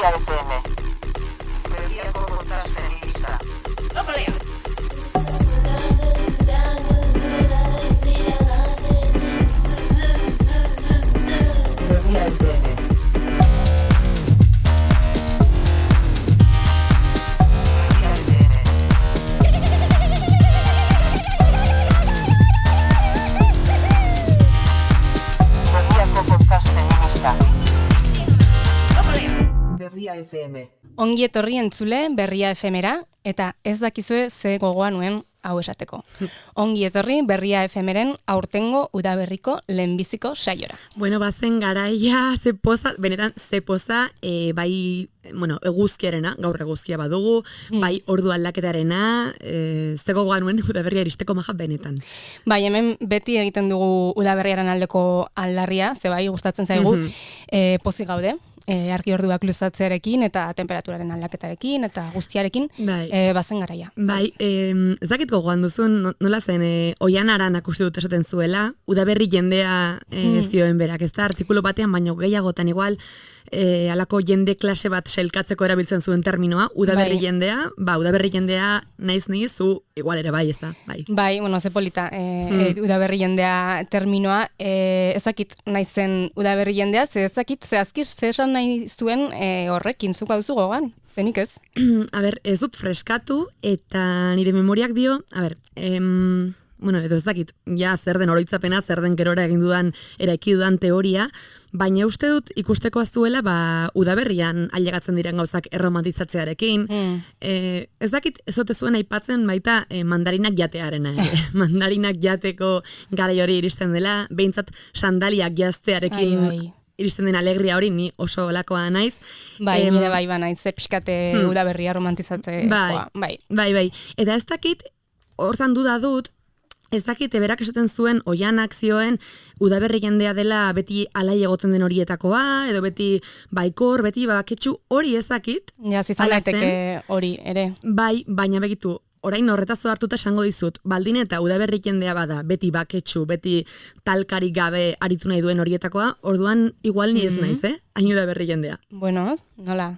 Berria FM. Berriako podcasten lista. Berria FM. Berria FM. Ongi etorri entzule Berria FMera, eta ez dakizue ze gogoa nuen hau esateko. Ongi etorri Berria FMren aurtengo udaberriko lehenbiziko saiora. Bueno, bazen garaia, benetan ze poza, bai, eguzkiarena, gaur eguzkia badugu, bai ordu aldaketarena, ze gogoa nuen udaberria iristeko maja benetan. Bai, hemen beti egiten dugu udaberriaren aldeko aldarria, ze bai gustatzen zaigu, pozik gaude. Argi orduak luzatzearekin eta temperaturaren aldaketarekin eta guztiarekin bazen garaia. Bai, ez dakit gogoan duzun, nola zen, Oian Aranak uste dut esaten zuela, udaberri jendea zioen berak, ez da, artikulu batean, baino gehiagotan igual, alako jende klase bat selkatzeko erabiltzen zuen terminoa, udaberri jendea, udaberri jendea naiz zu, igual ere bai, ez da, bai. Bai, ze polita, udaberri jendea terminoa, ezakit naizen udaberri jendea, zehazkiz, esan nahi zuen horrekin, zuko duzu gogan, zenik ez? A ber, ez dut freskatu, eta nire memoriak dio, edo ez dakit, ja zer den oroitzapena, zer den gerora egin dudan, eraiki dudan teoria, baina uste dut ikusteko azuela, udaberrian ailegatzen diren gauzak erromantizatzearekin. Ez dakit, ez ote zuen aipatzen baita mandarinak jatearena. Mandarinak jateko garai hori iristen dela, behintzat sandaliak jaztearekin iristen den alegria hori, ni oso olakoa naiz. Bai, nire bai naiz, pixkate udaberria romantizatzekoa. Bai. Eta ez dakit, horzan duda dut, ez dakit, berak esaten zuen Oianak zioen udaberri jendea dela beti alai egoten den horietakoa, edo beti baikor, beti baketsu hori ez dakit. Ja, zizalaiteke hori, ere. Bai, baina begitu, orain horretazo hartuta esango dizut, baldin eta udaberri jendea bada, beti baketsu, beti talkarik gabe aritu nahi duen horietakoa, orduan igual ni ez naiz, hain udaberri jendea. Bueno, nola?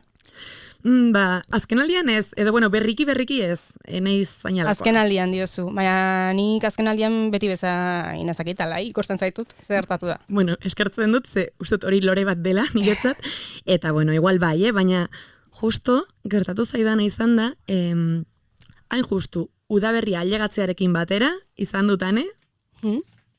Azken aldian ez, edo berriki ez, naiz zainalakoa. Azken aldian diozu, baina nik azken aldian beti beza inazakitala, ikusten zaitut, zer hartatu da. Bueno, eskertzen dut, ze ustut hori lore bat dela, niretzat, eta igual bai, baina justo gertatu zaidana izan da, hain justu, udaberria ailegatzearekin batera, izan dutane,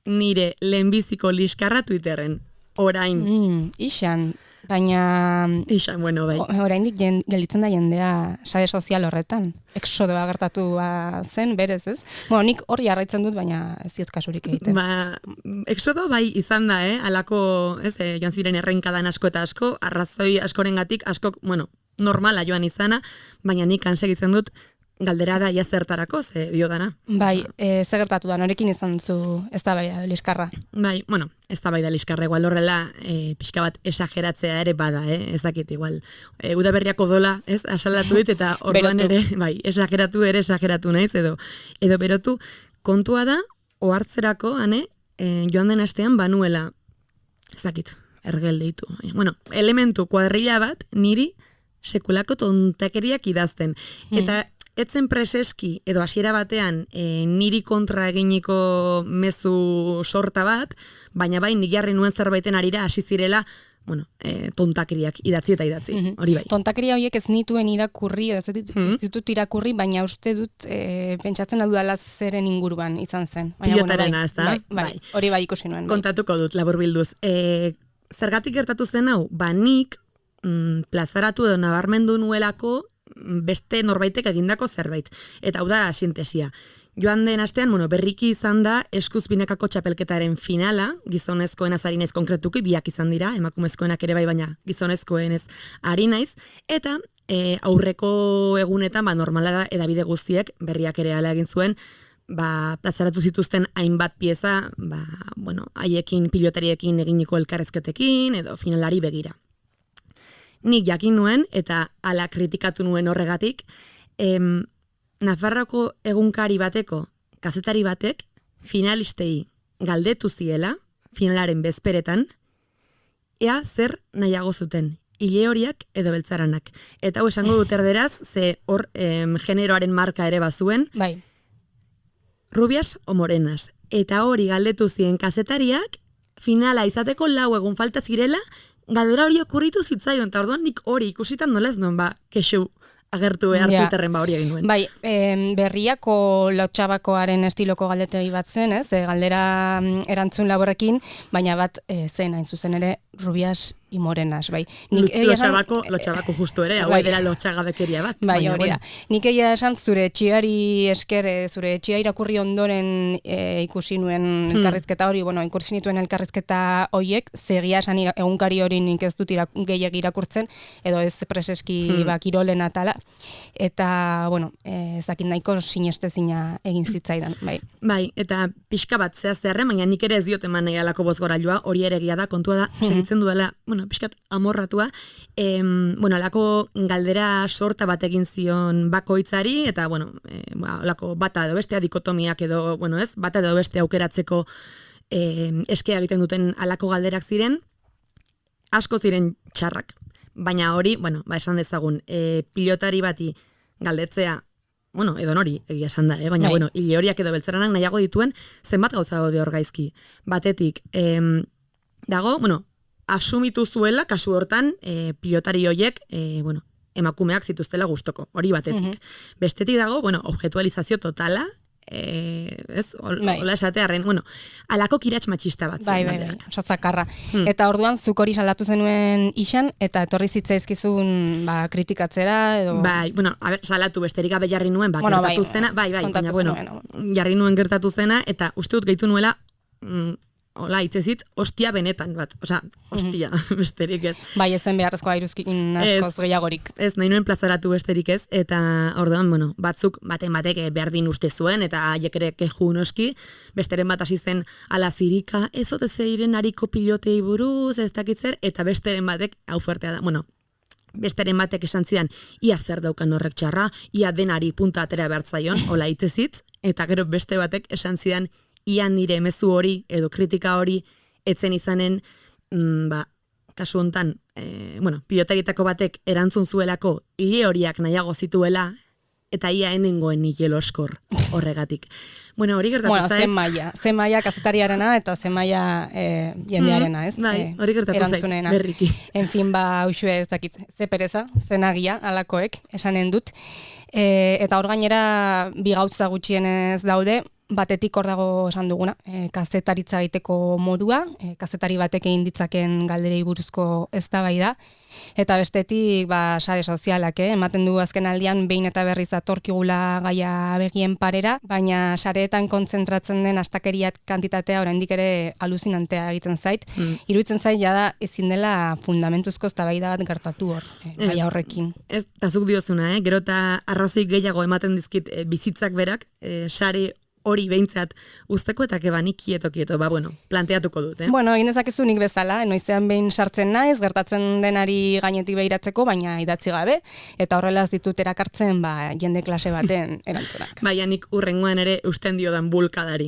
nire lehenbiziko liskarra Twitterren, orain. Ixan, baina... Ixan, bai. Oraindik gelditzen da jendea sare sozial horretan. Exodoa gertatua zen, berez, ez? Nik hori jarraitzen dut, baina ez diot kasurik egiten. Exodo bai izan da, alako, joan ziren errenkadan asko eta asko, arrazoi askorengatik, asko, normala joan izana, baina nik segitzen dut, galdera da ia zertarako, ze dio dana. Bai, ze gertatu da, norekin izan zu eztabaida liskarra? Bai, eztabaida liskarra, igual horrela pixka bat esageratzea ere bada, ez dakit, igual. Udaberriako dola, asalatu dit, eta orduan ere, bai, esageratu naiz, edo berotu. Kontua da, ohartzerako, joan den astean banuela, ez dakit, ergel deitu. Elementu kuadrilla bat, niri sekulako tontakeriak idazten. Eta etzen preseski edo hasiera batean niri kontra eginiko mezu sorta bat, baina bai nik jarri nuen zerbaiten arira hasi zirela, tontakeriak idatzi eta idatzi, hori bai. Tontakeria horiek ez nituen irakurri, ez ditut irakurri, baina uste dut pentsatzen aldudala zeren inguruan izan zen. Pilotarena, ez da? Bai, hori bai ikusi nuen. Kontatuko dut, laburbilduz. Zergatik gertatu zen hau, nik plazaratu edo nabarmendu nuelako beste norbaitek egindako zerbait. Eta hau da sintesia. Joan den astean, berriki izan da eskuz binekako txapelketaren finala, gizonezkoen ari naiz konkretuki, biak izan dira, emakumezkoenak ere bai, baina gizonezkoen ez ari naiz, eta aurreko egunetan, normala da, edabide guztiek, berriak ere ala egin zuen, plazaratu zituzten hainbat pieza, haiekin pilotariekin eginiko elkarrezketekin, edo finalari begira. Nik jakin nuen, eta ala kritikatu nuen horregatik, Nafarroko egunkari bateko kazetari batek finalistei galdetu ziela, finalaren bezperetan, ea zer nahiago zuten, ile horiak edo beltzaranak. Eta hau esango dut erderaz, ze hor generoaren marka ere bazuen, Bai. rubias o morenas. Eta hori galdetu ziren kazetariak, finala izateko 4 egun falta zirela, galdera hori okurritu zitzaion, eta orduan nik hori ikusitan nola ez nuen, kexu agertu behar Twitterren hori egin nuen. Bai, berriako lotxabakoaren estiloko galdetegi bat zen, ez? Galdera erantzun laborrekin, baina bat zen hain zuzen ere rubias y morenas, bai. Lotxabako justu ere, hau dela lotxagabekeria bat. Bai, hori da. Nik egia esan zure etxiari esker, zure etxia irakurri ondoren ikusi nuen elkarrizketa hori, ikusi nituen elkarrizketa horiek, zegia esan egunkari hori nik ez dut gehiak irakurtzen, edo ez preseski kirolen atala, eta, ez dakit nahiko sinestezina egin zitzaidan, bai. Bai, eta pixka bat zehaztearren, baina nik ere ez diot eman nahi alako bozgorailua, hori ere egia da, kontua da, segitzen duela, pixkat amorratua, alako galdera sorta bat egin zion bakoitzari, eta, alako bata edo bestea dikotomiak edo, bata edo bestea aukeratzeko eskea egiten duten alako galderak ziren, asko ziren txarrak. Baina hori, esan dezagun, pilotari bati galdetzea, edo nori, egia esan da, baina, hile horiak edo beltzaranak nahiago dituen, zenbat gauza daude hor gaizki. Batetik, dago, asumitu zuela, kasu hortan, pilotari horiek, emakumeak zituztela gustoko, hori batetik. Bestetik dago, objektualizazio totala, hola esatearren, alako kiratx matxista bat. Bai, osatzakarra. Eta orduan, zuk hori salatu zenuen isan, eta etorri zitzaizkizun kritikatzera, edo... Bai, salatu besterik gabe jarri nuen, gertatu zena, baina, jarri nuen gertatu zena, eta uste dut gehitu nuela, hola, itzezit, ostia benetan bat. Ostia, besterik ez. Bai, ezen beharrezkoa iruzkin askoz gehiagorik. Ez, nahi nuen plazaratu besterik ez, eta orduan, batzuk batek berdin uste zuen, eta haiek ere keju noski, besteren bat hasi zen ala zirika, ez ote zeiren hariko pilotei buruz, ez dakitzer, eta besteren batek, hau fuertea da, besteren batek esan zidan, ia zer daukan horrek txarra, ia denari punta atera bertzaion, hola itzezit, eta gero beste batek esan zidan, ia nire mezu hori edo kritika hori etzen izanen, kasu hontan, pilotarietako batek erantzun zuelako hile horiak nahiago zituela, eta ia enengoen nile loskor horregatik. Hori gertatu zaik. Zen maia kazetariarena eta zen maia jendearena, ez? Bai, hori gertatu zaik, berriki. En fin, uxue ez dakit, ze pereza, zenagia, alakoek, esanen dut. Eta hor gainera, bi gautza gutxienez daude, batetik hor dago esan duguna, kazetaritza egiteko modua, kazetari batek egin ditzaken galderei buruzko eztabaida, eta bestetik sare sozialak, ematen du azken aldian behin eta berriz datorkigula gaia begien parera, baina sareetan kontzentratzen den astakeriat kantitatea oraindik ere aluzinantea egiten zait. Iruditzen zait jada ezin dela fundamentuzko eztabaida bat gertatu hor, gaia horrekin. Ez, tazuk diozuna, gero eta arrazoi gehiago ematen dizkit bizitzak berak, sare hori behintzat usteko eta nik kieto, planteatuko dut. Egin dezakezu nik bezala, noizean behin sartzen naiz, gertatzen denari gainetik behiratzeko, baina idatzi gabe, eta horrela ez ditut erakartzen jende klase baten erantzunak. Baina nik urrengoan ere usten diodan bulkada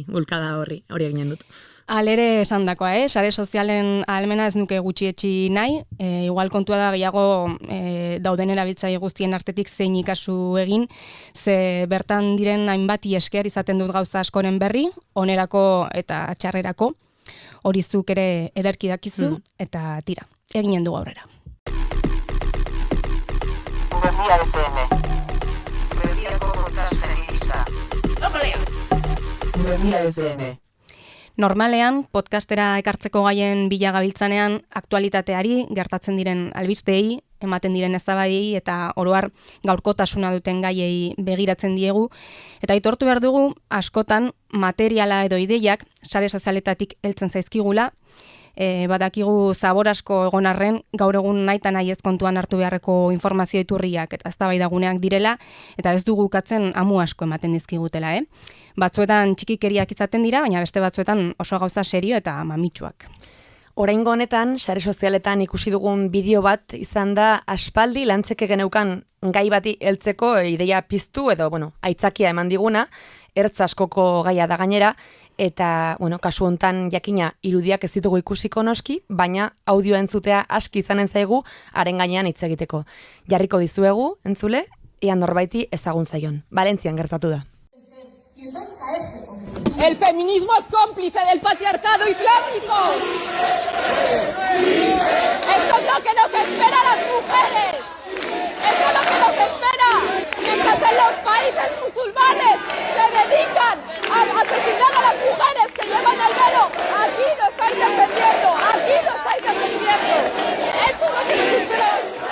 hori eginen dut. Alere esan dakoa, sare sozialen ahalmena ez nuke gutxietxi nahi, igual kontua da gehiago dauden erabiltzaile guztien artetik zein ikasu egin, ze bertan diren hainbati esker izaten dut gauza askoren berri, onerako eta txarrerako, hori zuk ere ederki dakizu, eta tira, eginen du aurrera. Berria FM. Berriako podcasterista. Berria FM. Normalean, podcastera ekartzeko gaien bila gabiltzanean aktualitateari, gertatzen diren albisteei, ematen diren eztabaidei eta oro har gaurkotasuna duten gaiei begiratzen diegu. Eta aitortu behar dugu, askotan materiala edo ideiak sare sozialetatik heltzen zaizkigula, badakigu zabor asko egon arren, gaur egun naita nahi ez kontuan hartu beharreko informazio iturriak eta eztabaidaguneak direla, eta ez dugu ukatzen amu asko ematen dizkigutela, Batzuetan txikikeriak izaten dira, baina beste batzuetan oso gauza serio eta mamitsuak. Oraingo honetan, sare sozialetan ikusi dugun bideo bat izan da aspaldi lantzeke geneukan gai bati heltzeko ideia piztu edo, aitzakia eman diguna, ertz askoko gaia da gainera, eta, bueno, kasu hontan jakina irudiak ez ditugu ikusiko noski, baina audioa entzutea aski izanen zaigu haren gainean hitz egiteko. Jarriko dizuegu, entzule, ea norbaiti ezagun zaion. Valentzian gertatu da. El feminismo es cómplice del patriarcado islámico. Esto es lo que nos espera a las mujeres. Esto es lo que nos espera. Mientras en los países musulmanes se dedican a asesinar a las mujeres que llevan el velo, aquí lo estáis defendiendo. Aquí lo estáis defendiendo. Esto es lo que nos espera a las mujeres.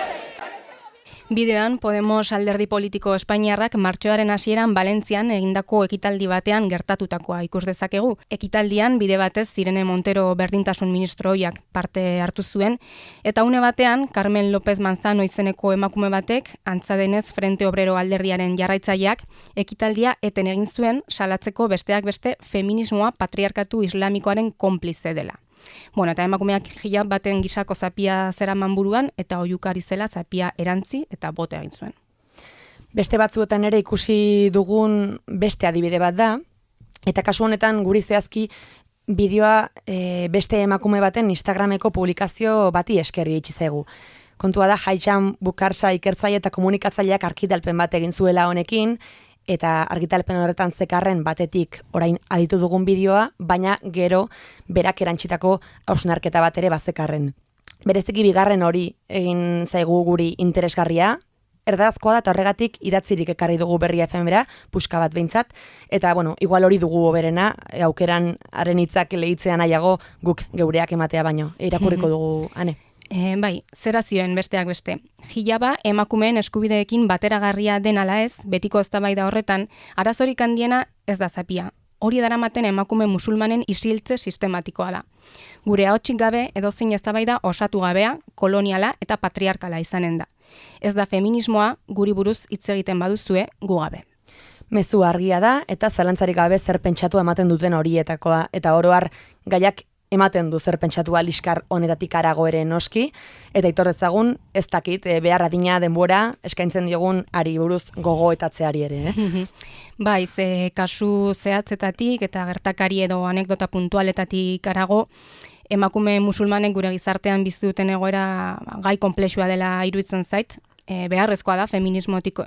Bideoan Podemos alderdi politiko Espainiarrak martxoaren hasieran Valentzian egindako ekitaldi batean gertatutakoa ikus dezakegu. Ekitaldian bide batez Irene Montero berdintasun ministro ohiak parte hartu zuen, eta une batean Carmen López Manzano izeneko emakume batek, antza denez Frente Obrero alderdiaren jarraitzaileak, ekitaldia eten egin zuen salatzeko besteak beste feminismoa patriarkatu islamikoaren konplize dela. Bueno, eta emakumeak hijab baten gisako zapia zeraman buruan, eta oiukari zela zapia erantzi eta bote egin zuen. Beste batzuetan ere ikusi dugun beste adibide bat da, eta kasu honetan guri zehazki bideoa beste emakume baten Instagrameko publikazio bati esker iritsi zaigu. Kontua da Haijam Bukarsa ikertzaile eta komunikatzaileak argitalpen bat egin zuela honekin, eta argitalpen horretan zekarren batetik orain aditu dugun bideoa, baina gero berak erantzitako hausnarketa bat ere bazekarren. Bereziki bigarren hori egin zaigu guri interesgarria, erdarazkoa da eta horregatik idatzirik ekarri dugu Berria FM-era, puska bat behintzat, eta bueno, igual hori dugu oberena, aukeran haren hitzak lehitzean nahiago guk geureak ematea baino, irakurriko dugu, ane. Bai, zera zioen besteak beste. Hijaba emakumeen eskubideekin bateragarria den ala ez, betiko eztabaida horretan, arazorik handiena ez da zapia. Hori daramaten emakume musulmanen isiltze sistematikoa da. Gure ahotsik gabe edozein eztabaida osatu gabea, koloniala eta patriarkala izanen da. Ez da feminismoa guri buruz hitz egiten baduzue gu gabe. Mezu argia da eta zalantzarik gabe zer pentsatu ematen duten horietakoa, eta oro har gaiak ematen du zer pentsatua liskar honetatik harago ere noski, eta itorrezagun ez dakit behar adina denbora eskaintzen diogun ari buruz gogoetatzeari ere. Bai, ze kasu zehatzetatik eta gertakari edo anekdota puntualetatik harago, emakume musulmanek gure gizartean bizi duten egoera gai konplexua dela iruditzen zait. Beharrezkoa da feminismotik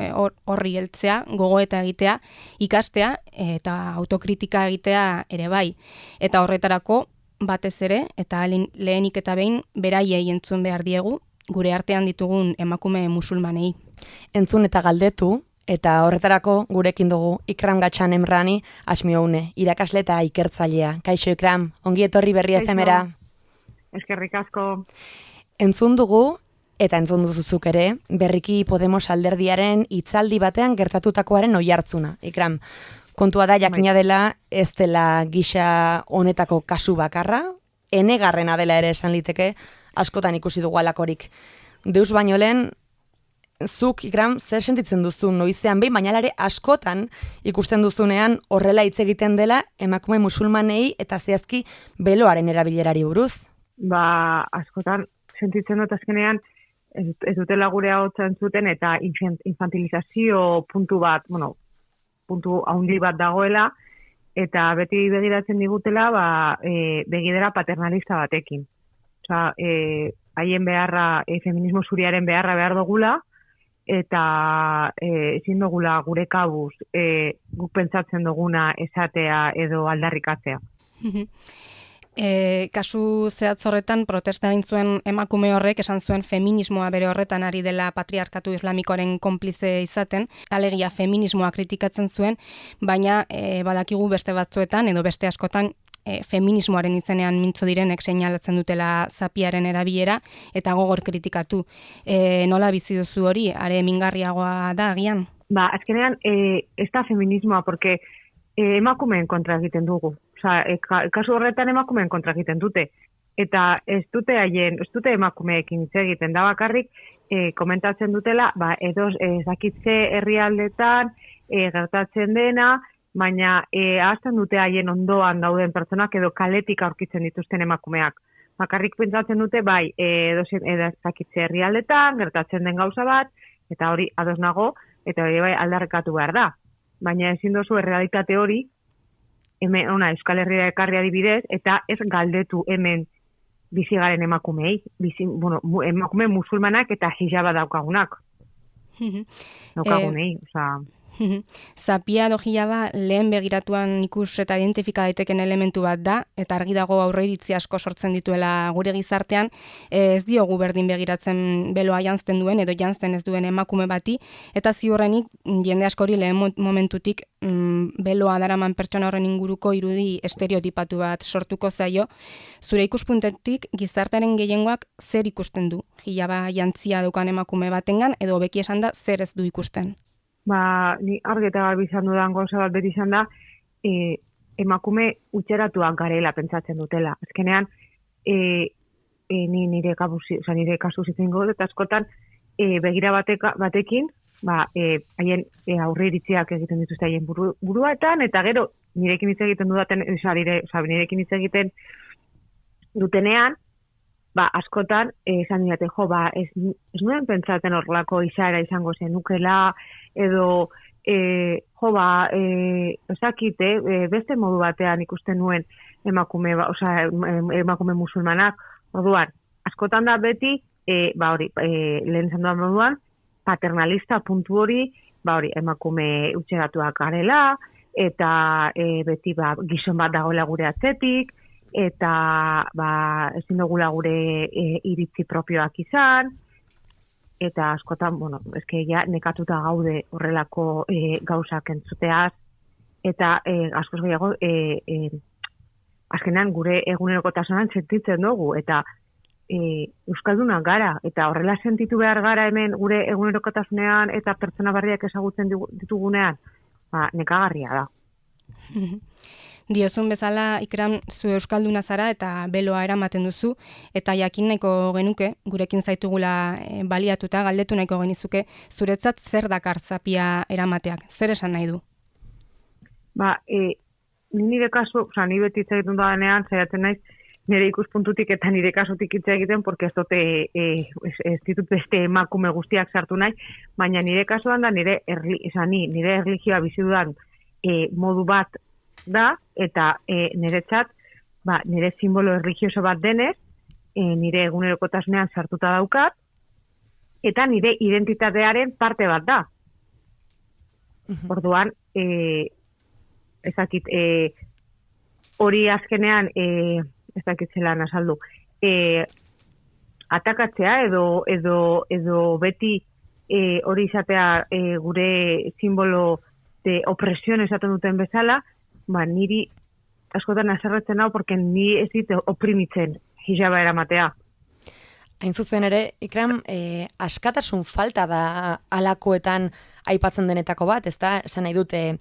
horri heltzea, gogoeta egitea, ikastea eta autokritika egitea ere bai. Eta horretarako batez ere, eta lehenik eta behin, beraiei entzun behar diegu, gure artean ditugun emakume musulmanei. Entzun eta galdetu, eta horretarako gurekin dugu Ikram Gatxan Emrani Asmioune, irakasle eta ikertzailea. Kaixo Ikram, ongi etorri Berria FM-era. Eskerrik asko. Entzun dugu, eta entzun duzuzuk ere, berriki Podemos alderdiaren hitzaldi batean gertatutakoaren oihartzuna. Ikram, kontua da jakina dela ez dela gisa honetako kasu bakarra, enegarrena dela ere esan liteke, askotan ikusi dugu alakorik. Deus baino lehen, zuk, Ikram, zer sentitzen duzu noizean behin, baina ere askotan ikusten duzunean horrela hitz egiten dela emakume musulmanei eta zehazki beloaren erabilerari buruz? Ba, askotan sentitzen dut azkenean ez dutela gure ahotsa entzuten eta infantilizazio puntu bat, puntu handi bat dagoela, eta beti begiratzen digutela begidera paternalista batekin. Osa, haien beharra, feminismo zuriaren beharra behar dugula, eta ezin dugula gure kabuz guk pentsatzen duguna esatea edo aldarrikatzea. Kasu zehatz horretan protesta egin zuen emakume horrek esan zuen feminismoa bere horretan ari dela patriarkatu islamikoaren konplize izaten, alegia feminismoa kritikatzen zuen, baina badakigu beste batzuetan edo beste askotan feminismoaren izenean mintzo direnek seinalatzen dutela zapiaren erabilera eta gogor kritikatu. Nola bizi duzu hori, are mingarriagoa da agian? Ba, azkenean ez da feminismoa, porque emakumeen kontra egiten dugu. Osa, kasu horretan emakumeen kontra egiten dute. Eta ez dute emakumeekin hitz egiten da bakarrik, komentatzen dutela, edo ezakitze herrialdetan gertatzen dena, baina ahazten dute haien ondoan dauden pertsonak edo kaletik aurkitzen dituzten emakumeak. Bakarrik pentsatzen dute, edo ezakitze herrialdetan gertatzen den gauza bat, eta hori ados nago, eta hori aldarrekatu behar da. baina ezin dozu errealitate hori, hemen, Euskal Herria ekarri adibidez, eta ez galdetu hemen bizigaren emakumei, emakume musulmanak eta hijaba daukagunak. Daukagunei, Zapia edo hijaba lehen begiratuan ikus eta identifika daiteken elementu bat da, eta argi dago aurreiritzi asko sortzen dituela gure gizartean, ez diogu berdin begiratzen beloa janzten duen edo janzten ez duen emakume bati, eta ziurrenik jende askori lehen momentutik beloa daraman pertsona horren inguruko irudi estereotipatu bat sortuko zaio. Zure ikuspuntetik gizartearen gehiengoak zer ikusten du? Hijaba jantzia daukan emakume batengan edo beki esan da zer ez du ikusten? Ni argi eta garbi izan dudan gauza bat beti izan da, emakume utxeratuak garela pentsatzen dutela. Azkenean, nire kasu zitzen goz, eta askotan, begira batekin, haien aurreiritziak egiten dituzte haien buruetan, eta gero, nirekin hitz egiten nirekin hitz egiten dutenean, askotan, esan didate, ez nuen pentsatzen horrelako izaera izango zenukela, edo, ezakite, beste modu batean ikusten nuen emakume musulmanak, orduan, askotan da beti, lehen esan duan moduan, paternalista puntu hori, emakume utxeratuak garela, eta beti gizon bat dagoela gure atzetik, eta ezin dugula gure iritzi propioak izan, eta askotan, eske ja nekatuta gaude horrelako gauzak entzuteaz, eta askoz gehiago azkenan gure egunerokotasunan sentitzen dugu, eta Euskaldunak gara, eta horrela sentitu behar gara hemen gure egunerokotasunean eta pertsona barriak ezagutzen ditugunean, nekagarria da. Diozun bezala, Ikram, zu Euskalduna zara eta beloa eramaten duzu, eta jakin nahiko genuke, gurekin zaitugula baliatuta, galdetu nahiko genizuke, zuretzat zer dakar zapia eramateak, zer esan nahi du? Nire kasu, ni beti hitz egiten danean, zaiatzen naiz, nire ikuspuntutik eta nire kasutik hitz egiten, porque ez ditut beste emakume guztiak sartu nahi, baina nire kasuan da, nire erlijioa bizi dudan modu bat da, eta niretzat, nire simbolo erlijioso bat denez, nire egunerokotasunean sartuta daukat, eta nire identitatearen parte bat da. Orduan, ezakit, hori azkenean, ezakit zelan azaldu, atakatzea edo beti hori izatea gure simbolo de opresión esaten duten bezala, niri askotan azerretzen hau, porque ni ez dit oprimitzen hijaba eramatea. Hain zuzen ere, Ikram, askatasun falta da alakoetan aipatzen denetako bat, ez da, esan nahi dute,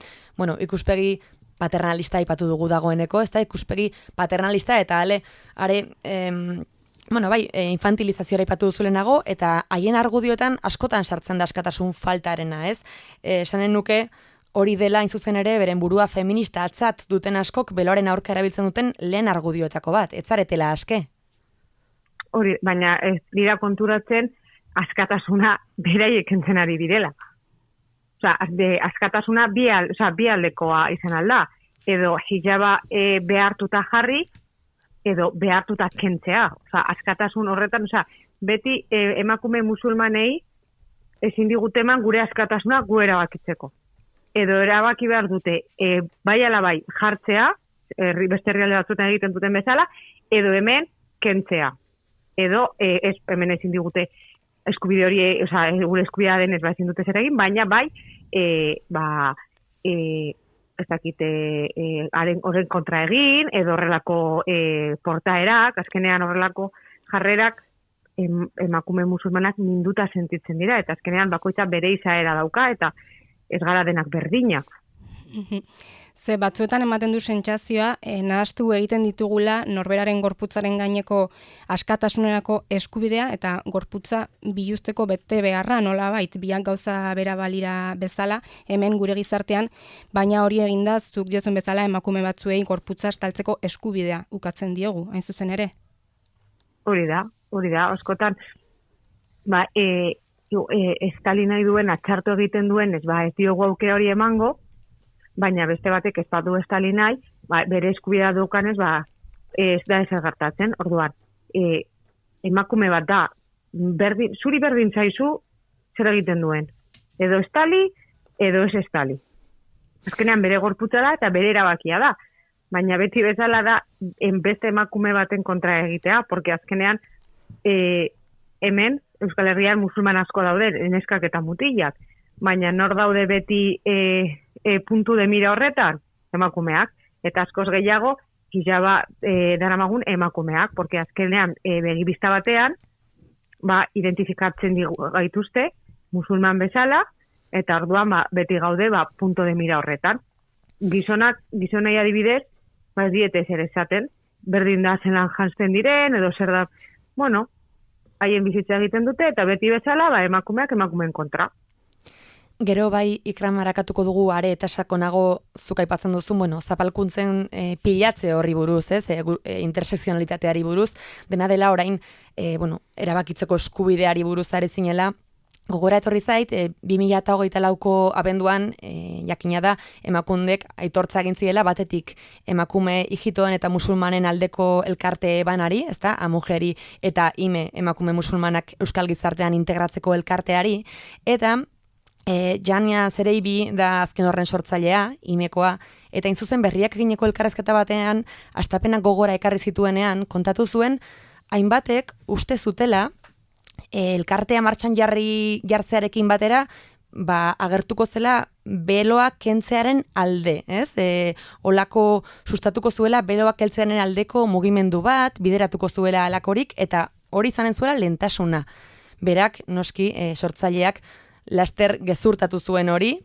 ikuspegi paternalista aipatu dugu dagoeneko, ez da, ikuspegi paternalista eta infantilizazioa aipatu duzulenago, eta haien argudioetan askotan sartzen da askatasun faltarena, ez? Esanen nuke, hori dela, hain zuzen ere, beren burua feminista atzat duten askok beloaren aurka erabiltzen duten lehen argudioetako bat. Ez zaretela aske? Hori, baina ez dira konturatzen askatasuna beraiek entzen ari direla. Askatasuna bi aldekoa izan alda. Edo hijaba behartuta jarri, edo behartuta kentzea. Askatasun horretan, beti emakume musulmanei ezin diguteman gure askatasuna gu erabakitzeko. Edo erabaki behar dute, bai ala bai jartzea, beste herrialde batzuetan egiten duten bezala, edo hemen kentzea. Edo hemen ezin digute eskubide hori, gure eskubidea denez ezin dute zer egin, baina bai, ez dakit, horren kontra egin, edo horrelako portaerak, azkenean horrelako jarrerak emakume musulmanak minduta sentitzen dira, eta azkenean bakoitza bere izaera dauka, eta ez gara denak berdinak. Ze batzuetan ematen du sentsazioa, nahastu egiten ditugula norberaren gorputzaren gaineko askatasunerako eskubidea eta gorputza biluzteko bete beharra, nolabait, biak gauza bera balira bezala, hemen gure gizartean, baina hori eginda, zuk diozun bezala emakume batzuei gorputza estaltzeko eskubidea ukatzen diogu, hain zuzen ere? Hori da, askotan, estali nahi duen, atxartu egiten duen, ez diogu aukera hori emango, baina beste batek ez badu estali nahi, bere eskubidea dukanez, ez da ezer gertatzen. Orduan, emakume bat da, zuri berdin zaizu zer egiten duen. Edo estali, edo ez estali. Azkenean bere gorputza da eta bere erabakia da. Baina beti bezala da beste emakume baten kontra egitea, porque azkenean hemen Euskal Herrian musulman asko daude, neskak eta mutilak. Baina nor daude beti puntu de mira horretan? Emakumeak. Eta askoz gehiago, hijaba daramagun emakumeak, porque azkenean begibista batean, identifikatzen gaituzte musulman bezala, eta orduan beti gaude punto de mira horretan. Gizonai adibidez, ez diete zer esaten, berdin da zelan jantzen diren, edo zer da, haien bizitza egiten dute, eta beti bezala, emakumeak emakumeen kontra. Gero bai Ikram harakatuko dugu are eta sakonago zuk aipatzen duzu, zapalkuntzen pilatze horri buruz, intersekzionalitateari buruz, dena dela orain, erabakitzeko eskubideari buruz are zinela. Gogora etorri zait, 2024ko abenduan, jakina da, emakundek aitortza egin ziela, batetik emakume ijitoen eta musulmanen aldeko elkarte banari, ezta, amujeri eta ime emakume musulmanak euskal gizartean integratzeko elkarteari, eta Jania Zereibi da azken horren sortzailea, imekoa, eta zuzen berriak egineko elkarrezketa batean, astapenak gogora ekarri zituenean, kontatu zuen, hainbatek uste zutela, elkartea martxan jartzearekin batera, agertuko zela beloak kentzearen alde, ez? Olako sustatuko zuela beloak keltzearen aldeko mugimendu bat, bideratuko zuela alakorik, eta hori izanen zuela lehentasuna. Berak, noski, sortzaileak, laster gezurtatu zuen hori,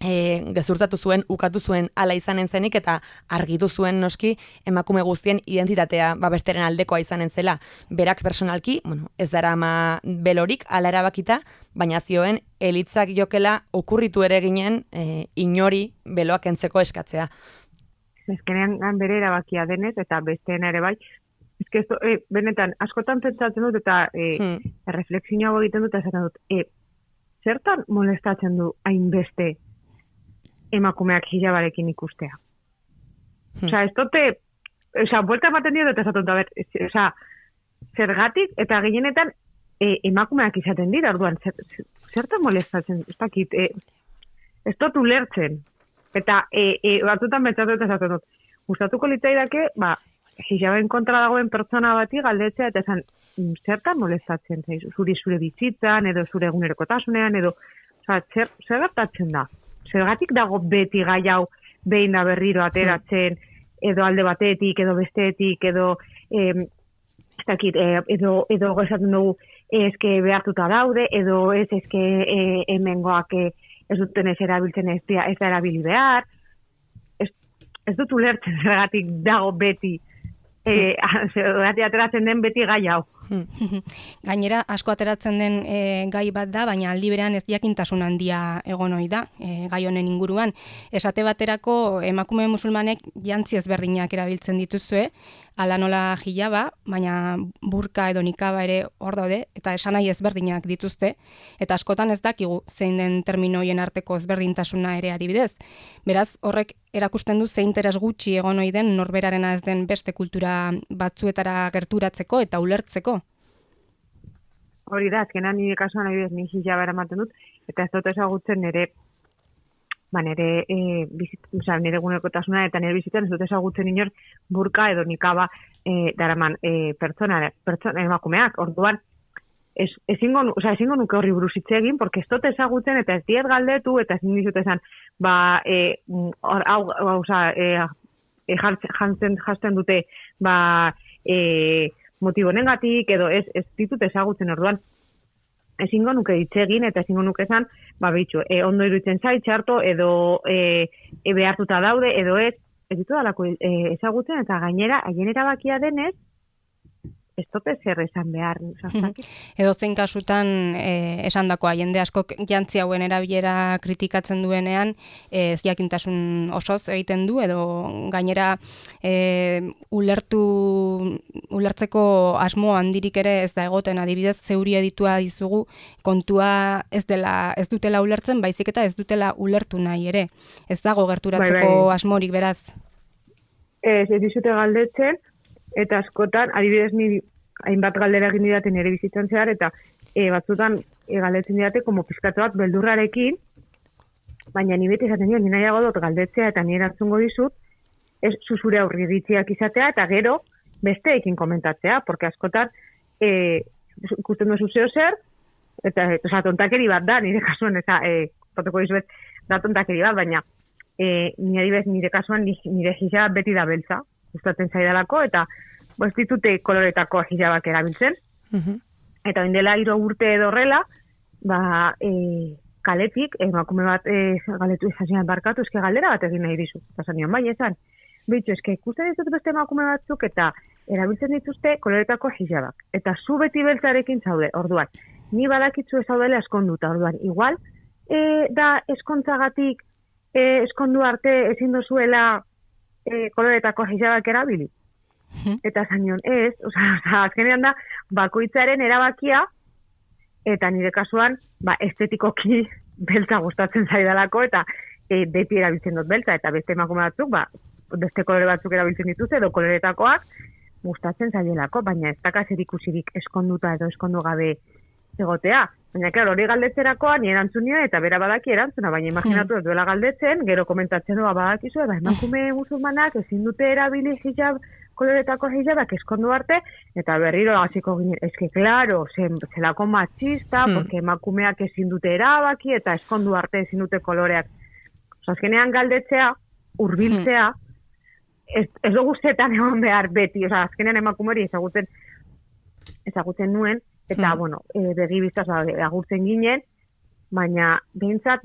gezurtatu zuen, ukatu zuen ala izanen zenik, eta argitu zuen noski emakume guztien identitatea besteren aldekoa izanen zela. Berak personalki, ez dara ama belorik, ala erabakita, baina zioen elitzak jokela okurritu ere ginen inori beloak entzeko eskatzea. Ezkenean bere erabakia denez, eta besteen ere bai, benetan, askotan pentsatzen dut, eta erreflexioa egiten dut, esaten dut, zertan molestatzen du hainbeste emakumeak hijabarekin ikustea? Ez dute, buelta ematen dio dut esaten dut, zergatik, eta gehienetan emakumeak izaten dira, orduan, zertan molestatzen, ez dakit, ez dut ulertzen, eta batzutan betxatu eta esaten dut, gustatuko litzaidake, hijaben kontra dagoen pertsona bati galdetzea, eta esan, zertan molestatzen zaizu, zure bizitzan, edo zure egunerokotasunean, edo, zer gertatzen da? Zergatik dago beti gai hau behin da berriro ateratzen, edo alde batetik, edo bestetik, edo esaten dugu eske behartuta daude, edo eske hemengoak ez duten ez erabiltzen ez da erabili behar. Ez dut ulertzen zergatik dago beti, zergatik ateratzen den beti gai hau. Gainera, asko ateratzen den gai bat da, baina aldi berean ez jakintasun handia egon ohi da gai honen inguruan. Esate baterako emakume musulmanek jantzi ezberdinak erabiltzen dituzue, ala nola hijaba, baina burka edo nikaba ere hor daude, eta esanahi ezberdinak dituzte, eta askotan ez dakigu zein den terminoien arteko ezberdintasuna ere adibidez. Beraz, horrek erakusten du zein interes gutxi egon ohi den norberarena ez den beste kultura batzuetara gerturatzeko eta ulertzeko. Hori da, azkenan nire kasuan adibidez ni hijaba eramaten dut, eta ez dut ezagutzen nire egunerokotasuna eta nire bizitzan ez dut ezagutzen inor burka edo nikaba daraman pertsona emakumeak. Orduan, ezingo nuke horri buruz hitz egin, porque ez dut ezagutzen eta ez diet galdetu, eta ezin dizut esan, jasten dute, motibo negatik, edo ez ditut ezagutzen. Orduan, ezingo nuke hitz egin, eta ezingo nuke esan, ondo iruditzen zait, txarto, edo behartuta daude, edo ez ditu dalako ezagutzen, eta gainera, haien erabakia denez, ez dute zer esan behar. Edozein kasutan esandakoa jende askok jantzi hauen erabilera kritikatzen duenean ez jakintasun osoz egiten du edo gainera ulertzeko asmo handirik ere ez da egoten, adibidez zeuri editua dizugu kontua ez dutela ulertzen, baizik eta ez dutela ulertu nahi ere. Ez dago gerturatzeko asmorik beraz. Ez dizute galdetzen, eta askotan, adibidez ni hainbat galdera egin didaten ere bizitzan zehar, eta batzutan galdetzen didate, como pizkatu bat beldurrarekin, baina ni beti esaten ni nahiago dut galdetzea eta ni erantzungo dizut, ez zure aurriritziak izatea, eta gero besteekin komentatzea, porque askotan ikusten duzu zeo zer, eta tontakeri bat da, nire kasuan, potoko dizuet, da tontakeri bat, baina ni adibidez nire kasuan nire hijab beti da beltza, gustatzen zaidalako, eta ez ditute koloretako hijabak erabiltzen. Eta oindela 3 urte edo horrela, kaletik, emakume bat galetu izan barkatu, eske galdera bat egin nahi dizu. Eta zan nion, bai, esan, bitxo, eske ikusten ditut beste emakume batzuk eta erabiltzen dituzte koloretako hijabak. Eta zu beti beltzarekin zaude, orduan. Ni badakitzu ez zaudela eskonduta, orduan. Igual, da eskontzagatik eskondu arte ezin dozuela koloretako hijabak erabili. Eta zanion ez, azkenean da, bakoitzaren erabakia, eta nire kasuan, estetikoki beltza gustatzen zaidalako, eta beti erabiltzen dut beltza, eta beste emakume batzuk, beste kolore batzuk erabiltzen dituzte, edo koloretakoak gustatzen zaidelako, baina ez dakaz erikusirik eskonduta edo eskondu gabe egotea. Baina, klaro, hori galdetzerakoan, ni erantzun nio, eta bera badaki erantzuna, baina imaginatu ez duela galdetzen, gero komentatzen doa badakizu, emakume musulmanak ezin dute erabili koloretako hijabak eskondu arte, eta berriro hasiko ginen, eske, klaro, zelako machista, porque emakumeak ezin dute erabaki, eta eskondu arte ezin dute koloreak. Azkenean galdetzea, hurbiltzea, ez dugu zetan egon behar beti, azkenean emakume hori ezagutzen nuen, eta, begibiztaz agurtzen ginen, baina behintzat,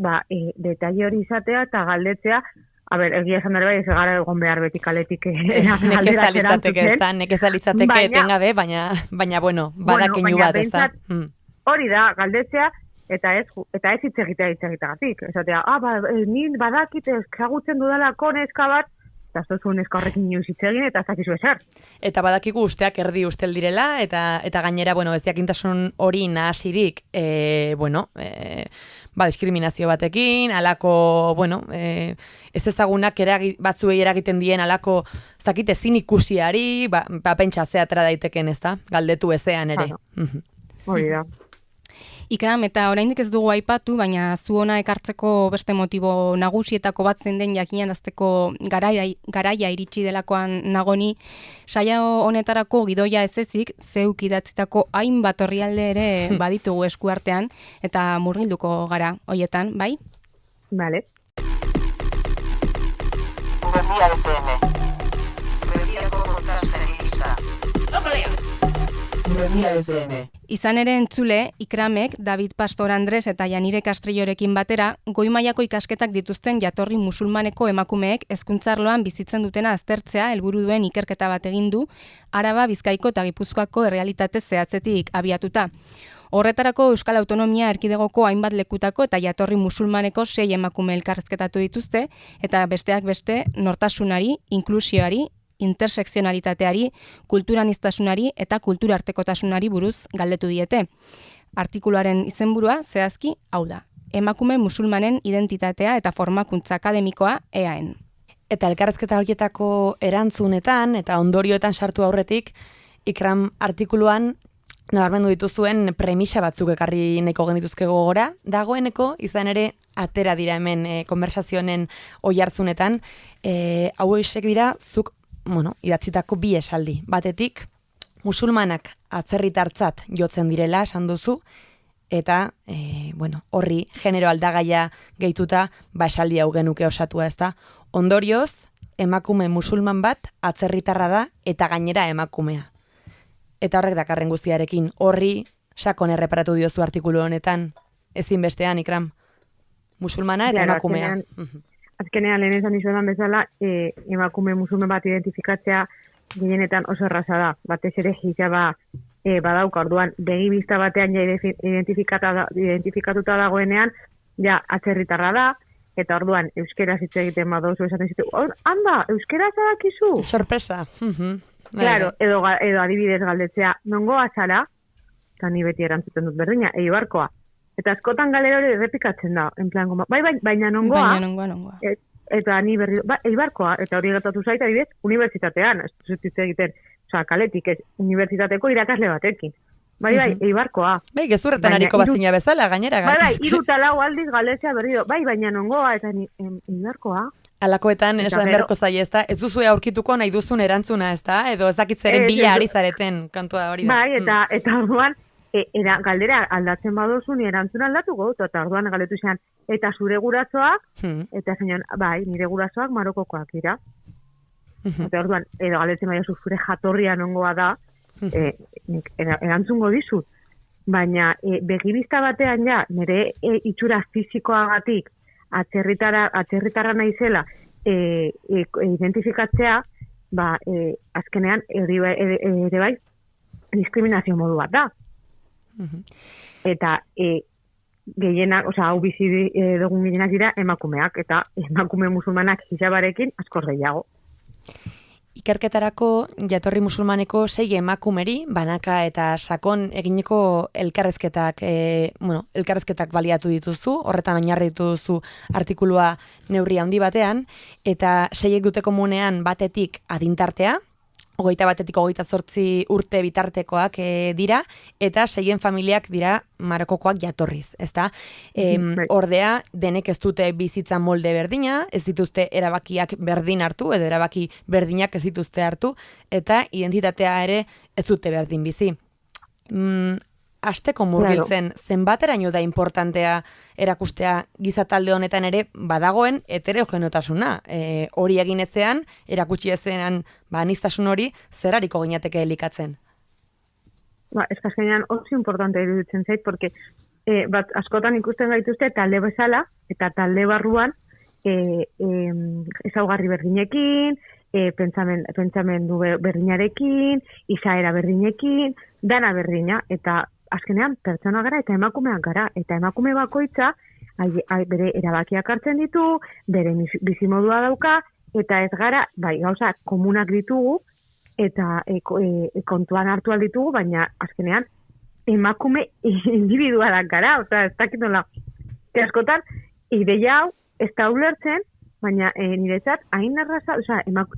detaile hori izatea eta galdetzea, egia esan dara bai, ez gara egon behar beti kaletik Nekezalitzateke etengabe, baina bueno, badakeinu bat, ez da. Hori da, galdetzea, eta ez hitz egiteagatik. Esatea, ni badakit ezagutzen dudalako neska bat, eta ez duzu neska horrekin inoiz hitz egin, eta ez dakizu ezer. Eta badakigu usteak erdi ustel direla, eta gainera, ez jakintasun hori nahasirik, diskriminazio batekin, alako, ez ezagunak batzuei eragiten dien alako, ez dakit ezin ikusiari, pentsa zeatra daiteken, ez da? Galdetu ezean ere. Hori da. Ikram, eta oraindik ez dugu aipatu, baina zu hona ekartzeko beste motibo nagusietako bat zein den jakinarazteko garaia iritsi delakoan nagoni, saia honetarako gidoia ez ezik, zeuk idatzitako hainbat orrialde ere baditugu eskuartean, eta murgilduko gara hoietan, bai? Vale. Berria FM. Berriako podcasterista. Berria FM. Izan ere entzule, Ikramek, David Pastor Andres eta Janire Castrillorekin batera, goi mailako ikasketak dituzten jatorri musulmaneko emakumeek hezkuntzarloan bizitzen dutena aztertzea helburu duen ikerketa bat egin du, Araba, Bizkaiko eta Gipuzkoako errealitate zehatzetik abiatuta. Horretarako Euskal Autonomia Erkidegoko hainbat lekutako eta jatorri musulmaneko 6 emakume elkarrizketatu dituzte, eta besteak beste nortasunari, inklusioari, intersekzionalitateari, kulturaniztasunari eta kulturartekotasunari buruz galdetu diete. Artikuluaren izenburua zehazki hau da. Emakume musulmanen identitatea eta formakuntza akademikoa EAN. Eta elkarrizketa horietako erantzunetan eta ondorioetan sartu aurretik, Ikram artikuluan nabarmendu dituzuen premisa batzuk ekarri nahiko genituzke gogora, dagoeneko izan ere atera dira hemen konversazioen oihartzunetan, hauexek dira zuk idatzitako 2 esaldi. Batetik, musulmanak atzerritartzat jotzen direla, esan duzu, eta, horri genero aldagaia gehituta, esaldi hau genuke osatua, ez da. Ondorioz, emakume musulman bat atzerritarra da eta gainera emakumea. Eta horrek dakarren guztiarekin, horri sakon erreparatu diozu artikulu honetan, ezinbestean, Ikram, musulmana eta emakumea. Azkenean lehen esan izuetan bezala, emakume musulmen bat identifikatzea gehienetan oso erraza da, batez ere hijaba badauka, orduan begibista batean ja identifikatuta dagoenean, ja atzerritarra da, eta orduan euskeraz hitz egiten badozu esaten zitu, handa, euskeraz badakizu? Sorpresa. Claro, edo adibidez galdetzea, nongoa zara, eta ni beti erantzuten dut berdina, Eibarkoa. Eta askotan galera hori errepikatzen da, en plan, baina nongoa. Nongoa. Eta ni berri, Eibarkoa, eta hori gertatu zaita, adibidez, unibertsitatean, ez dut hitz egiten, kaletik, ez, unibertsitateko irakasle batekin. Bai, Eibarkoa. Gezurretan hariko bazina bezala, gainera. Bai, 3 eta 4 aldiz galdezea berriro, baina nongoa, eta ni, Eibarkoa. Alakoetan, esan beharko zaie, ez duzu aurkituko nahi duzun erantzuna, ez da? Edo ez dakitzeren bila ari zareten kantua hori da. Bai, eta orduan, galdera aldatzen badozun erantzuna aldatuko, eta orduan galdetu izan, eta zure gurasoak, eta zeinan, bai, nire gurasoak Marokokoak dira. Eta orduan, edo galdetzen baina zure jatorria nongoa da, erantzungo dizut. Baina begibista batean ja, nire itxura fizikoagatik atzerritarra naizela identifikatzea, azkenean ere bai diskriminazio modu bat da. Eta gehienak, hau bizi dugun gehienak dira emakumeak, eta emakume musulmanak hijabarekin askoz gehiago. Ikerketarako jatorri musulmaneko 6 emakumeri, banaka eta sakon egineko elkarrezketak baliatu dituzu, horretan oinarritu duzu artikulua neurri handi batean, eta 6 dute komunean batetik adintartea, 21-tik 28 urte bitartekoak dira, eta 6 familiak dira Marokokoak jatorriz, ezta? Ordea, denek ez dute bizitza molde berdina, ez dituzte erabakiak berdin hartu, edo erabaki berdinak ez dituzte hartu, eta identitatea ere ez dute berdin bizi. Asteko murgiltzen, zenbateraino da importantea erakustea gizatalde honetan ere badagoen heterogenotasuna. Hori egin ezean, erakutsi ezean aniztasun hori, zerariko ginateke elikatzen? Azkenean oso importante iruditzen zait, porque askotan ikusten gaituzte talde bezala, eta talde barruan ezaugarri berdinekin, pentsamendu berdinarekin, izaera berdinekin, dana berdina, eta azkenean pertsona gara eta emakumeak gara, eta emakume bakoitza bere erabakiak hartzen ditu, bere bizimodua dauka, eta ez gara, gauza komunak ditugu, eta kontuan hartu alditugu, baina azkenean emakume individualak gara, ez dakit nola. Askotan, ideia hau ez da ulertzen, baina niretzat, hain arraza,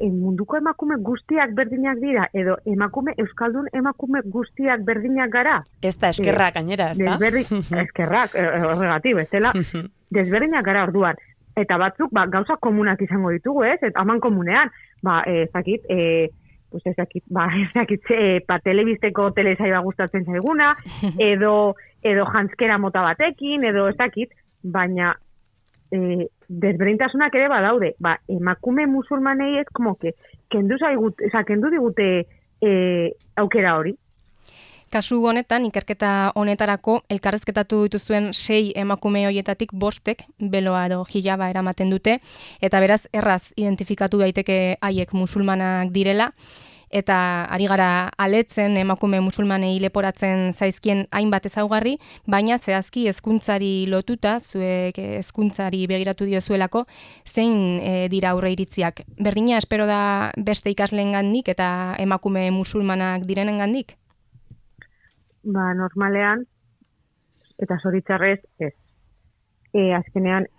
munduko emakume guztiak berdinak dira, edo euskaldun emakume guztiak berdinak gara. Ez da, eskerrak gainera, ez da? Eskerrak, horregatik, bestela, desberdinak gara orduan. Eta batzuk, gauza komunak izango ditugu, ez? Haman komunean, telebisteko telesaiba gustatzen zaiguna, edo jantzkera mota batekin, edo ez dakit, baina desberdintasunak ere badaude. Emakume musulmanei ez como que kendu digute aukera hori. Kasu honetan, ikerketa honetarako, elkarrezketatu dituzuen 6 emakume horietatik 5 beloa edo hijaba eramaten dute, eta beraz erraz identifikatu daiteke haiek musulmanak direla, eta ari gara aletzen emakume musulmanei leporatzen zaizkien hainbat ezaugarri, baina zehazki hezkuntzari lotuta, zuek hezkuntzari begiratu diozuelako, zein dira aurre iritziak. Berdina espero da beste ikasleengandik eta emakume musulmanak direnengandik? Normalean, eta zoritzarrez, ez. Azkenean,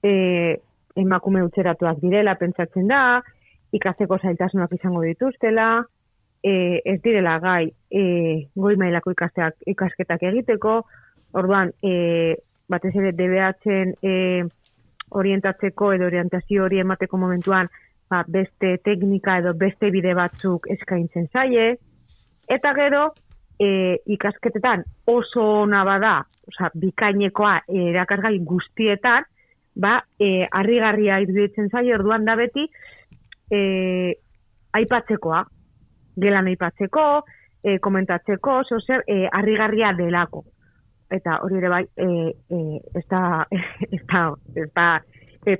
emakume utxeratuak direla, pentsatzen da, ikasteko zailtasunak izango dituztela, ez direla gai goi mailako ikasketak egiteko, orduan, batez ere DBH-en orientatzeko edo orientazio hori emateko momentuan beste teknika edo beste bide batzuk eskaintzen zaie, eta gero, ikasketetan oso ona bada, bikainekoa erakasgai guztietan, harrigarria iruditzen zaie, orduan da beti aipatzekoa, gelan aipatzeko, komentatzeko, harrigarria delako. Eta hori ere bai, ez da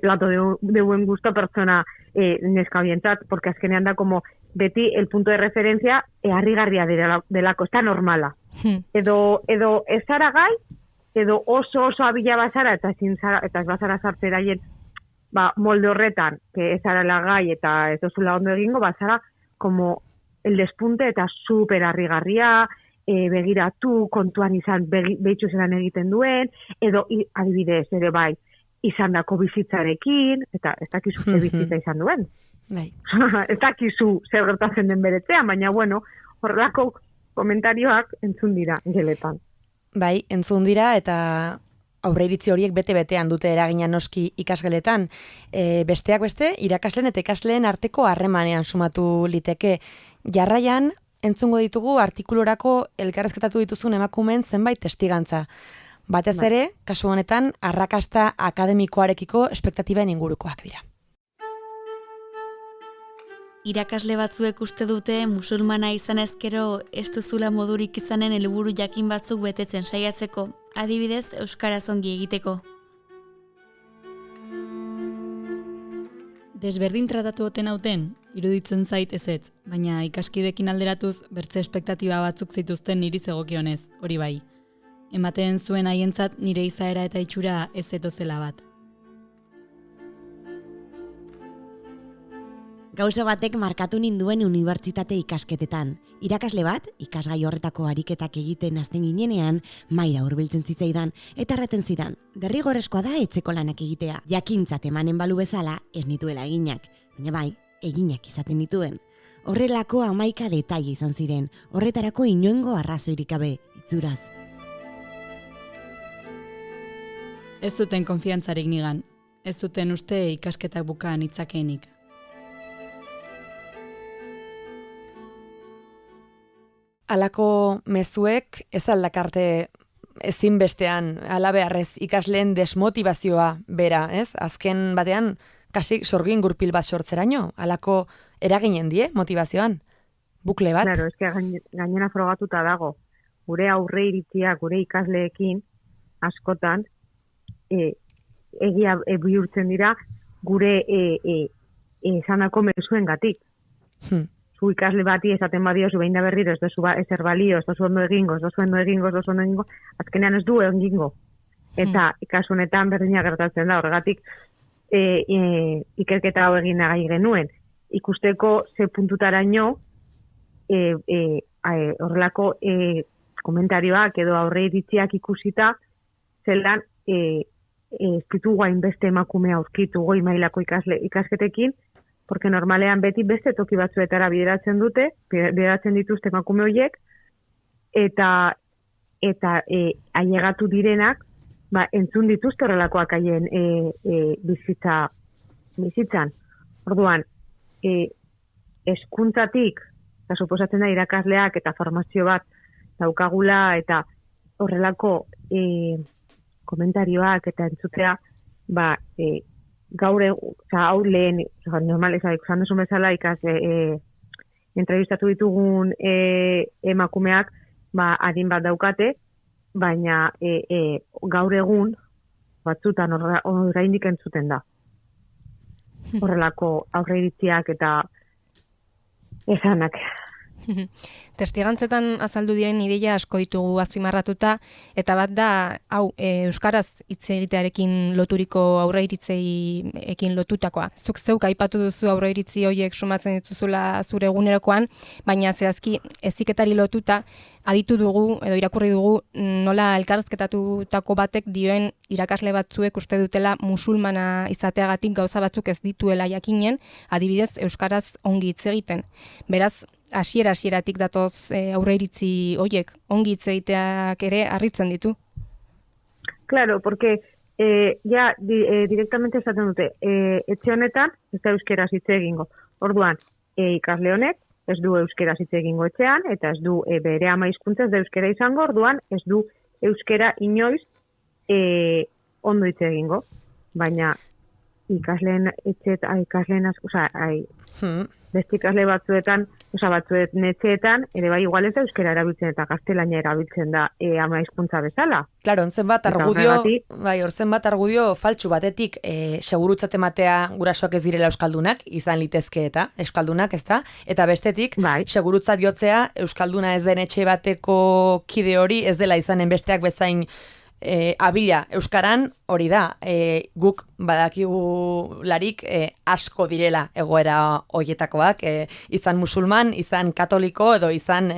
plato de buen gusto pertsona neska orientat, porque azkenean da como beti el punto de referencia harrigarria delako, ez da normala. Edo ez zara gai, edo oso abila bazara, eta ez bazara sartzeraien molde horretan, que ez zara lagai eta ez dozula ondo egingo, bazara como el despunte eta super harrigarria, begiratu, kontuan izan behitxu zelan egiten duen, edo adibidez, ere bai, izan dako bizitzarekin, eta ez dakizu ze bizitza izan duen. Bai. Ez dakizu zer gertatzen den beretzean, baina bueno, horrelako komentarioak entzun dira geletan. Bai, entzun dira eta aurreiritzi horiek bete-betean dute eragina noski ikasgeletan. Besteak beste, irakasleen eta ikasleen arteko harremanean sumatu liteke. Jarraian, entzungo ditugu artikulorako elkarrezketatu dituzun emakumeen zenbait testigantza. Batez ere, kasu honetan, arrakasta akademikoarekiko espektatiben ingurukoak dira. Irakasle batzuek uste dute musulmana izan ezkero ez duzula modurik izanen helburu jakin batzuk betetzen saiatzeko, adibidez euskaraz ongi egiteko. Desberdin tratatu oten hauten, iruditzen zait ezetz, baina ikaskidekin alderatuz bertze espektatiba batzuk zituzten niri zegokionez, hori bai. Ematen zuen haientzat nire izaera eta itxura ez zetozela bat. Gauza batek markatu ninduen unibertsitate ikasketetan. Irakasle bat, ikasgai horretako ariketak egiten hasten ginenean, mahaira hurbiltzen zitzaidan eta erraten zidan, derrigorrezkoa da etxeko lanak egitea. Jakintzat emanen balu bezala, ez nituela eginak, baina bai, eginak izaten dituen. Horrelako 11 detaile izan ziren, horretarako inoengo arrazoirik gabe, itzuraz. Ez zuten konfiantzarik nigan, ez zuten uste ikasketak bukaan itzakeenik. Halako mezuek ez aldakarte ezinbestean halabeharrez ikasleen desmotivazioa bera, ez? Azken batean, kasik sorgin gurpil bat sortzeraino, halako eraginen die motivazioan, bukle bat. Claro, eske gainera frogatuta dago. Gure aurre iritzia, gure ikasleekin, askotan, egia bihurtzen dira, gure esanako mezuen gatik. Zu ikasle bati esaten badiozu behin da berriro, ez dozu ezer balio, ez dozu ondo egingo, azkenean ez du egingo. Eta kasu honetan berdina gertatzen da, horregatik ikerketa hau egin nahi genuen. Ikusteko ze puntutaraino horrelako komentarioak edo aurre iritziak ikusita, zelan ez ditugu hainbeste emakume aurkitu goi mailako ikasketekin, porque normalean beti beste toki batzuetara bideratzen dituzte emakume horiek, eta ailegatu direnak, entzun dituzte horrelakoak haien bizitzan. Orduan, hezkuntzatik, eta suposatzen da irakasleak eta formazio bat daukagula, eta horrelako komentarioak eta entzutea, gaur hau lehen, normalizak, izan duzun bezala entrevistatu ditugun emakumeak adin bat daukate, baina gaur egun batzutan oraindik entzuten da. Horrelako aurreiritziak eta esanak. Testigantzetan azaldu diren ideia asko ditugu azpimarratuta, eta bat da, euskaraz hitz egitearekin loturiko aurreiritzeekin lotutakoa. Zuk zeuk aipatu duzu aurreiritzi horiek sumatzen dituzula zure egunerokoan, baina zehazki heziketari lotuta aditu dugu edo irakurri dugu nola elkarrizketatutako batek dioen irakasle batzuek uste dutela musulmana izateagatik gauza batzuk ez dituela jakinen, adibidez euskaraz ongi hitz egiten. Beraz, hasieratik datoz aurreiritzi horiek ongi hitz egiteak ere harritzen ditu. Claro, porque directamente esaten dute, etxe honetan ez da euskeraz hitz egingo. Orduan, ikasle honek ez du euskeraz hitz egingo etxean, eta ez du bere ama hizkuntza ez da euskera izango, orduan ez du euskera inoiz ondo hitz egingo. Baina beste ikasle batzuetan Osa batzuet netxeetan, ere bai igual ez da euskera erabiltzen eta gaztelania erabiltzen da ama hizkuntza bezala. Claro, zenbat argudio faltsu batetik segurutzat ematea gurasoak ez direla euskaldunak, izan litezke eta euskaldunak, ezta? Eta bestetik, segurutzat jotzea euskalduna ez den etxe bateko kide hori ez dela izanen besteak bezain abila euskaran, hori da, guk badakigu larik asko direla egoera hoietakoak, izan musulman, izan katoliko edo izan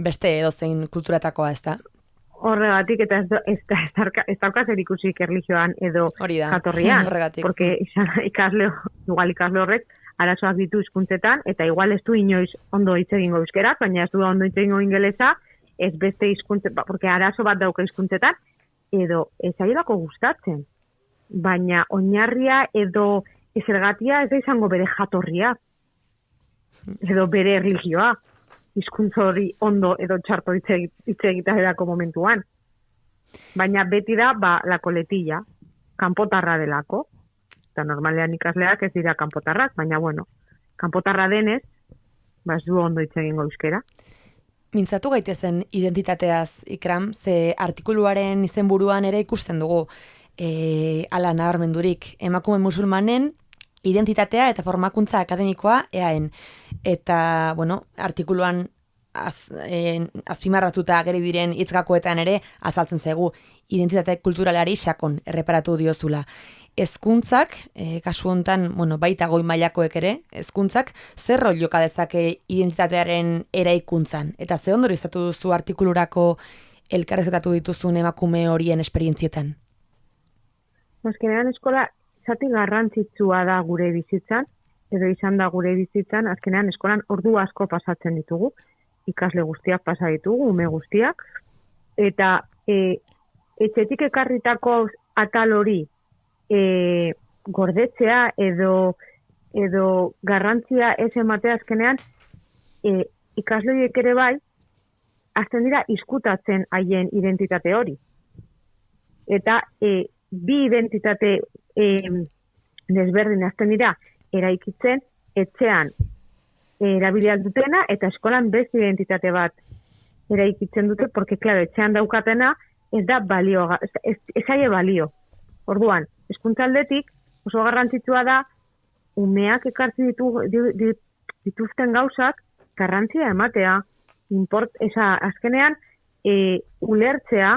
beste edozein kulturatakoa, ez da? Horregatik, eta ez daukazer ikusik erlijioan edo jatorrian, porque igual ikasle horrek arazoak ditu hizkuntzetan, eta igual ez du inoiz ondo hitz egingo euskeraz, baina ez du ondo hitz egingo ingelesa, ez beste hizkuntzetan, porque arazo bat dauka hizkuntzetan, edo ez aielako gustatzen. Baina oinarria edo ezergatia ez da izango bere jatorria. Edo bere erlijioa. Hizkuntza hori ondo edo txarto hitz egiterako momentuan. Baina beti da, la coletilla, kanpotarra delako. Eta normalean ikasleak ez dira kanpotarrak, baina bueno, kanpotarra denez, ez du ondo hitz egingo euskera. Mintzatu gaitezen identitateaz, Ikram, ze artikuluaren izenburuan ere ikusten dugu ala nabarmendurik emakume musulmanen identitatea eta formakuntza akademikoa eaen. Eta, bueno, artikuluan azpimarratuta ageri diren hitzgakoetan ere azaltzen zaigu identitate kulturalari sakon erreparatu diozula. Hezkuntzak, kasu hontan, baita goi mailakoek ere, hezkuntzak zer rol joka dezake identitatearen eraikuntzan? Eta ze ondorizatu duzu artikulurako elkarrezketatu dituzun emakume horien esperientzietan? Azkenean eskola zati garrantzitsua da gure bizitzan, edo izan da gure bizitzan, azkenean eskolan ordu asko pasatzen ditugu, ikasle guztiak pasa ditugu, ume guztiak, eta etxetik ekarritako atal hori gordetzea edo garrantzia ez ematea azkenean ikasleek ere bai hasten dira izkutatzen haien identitate hori. Eta bi identitate desberdin hasten dira eraikitzen etxean erabilial dutena eta eskolan beste identitate bat eraikitzen dute, porque claro, etxean daukatena ez da balio, ez aie balio. Orduan, hezkuntza aldetik oso garrantzitsua da umeak ekartzen dituzten gauzak garrantzia ematea, azkenean ulertzea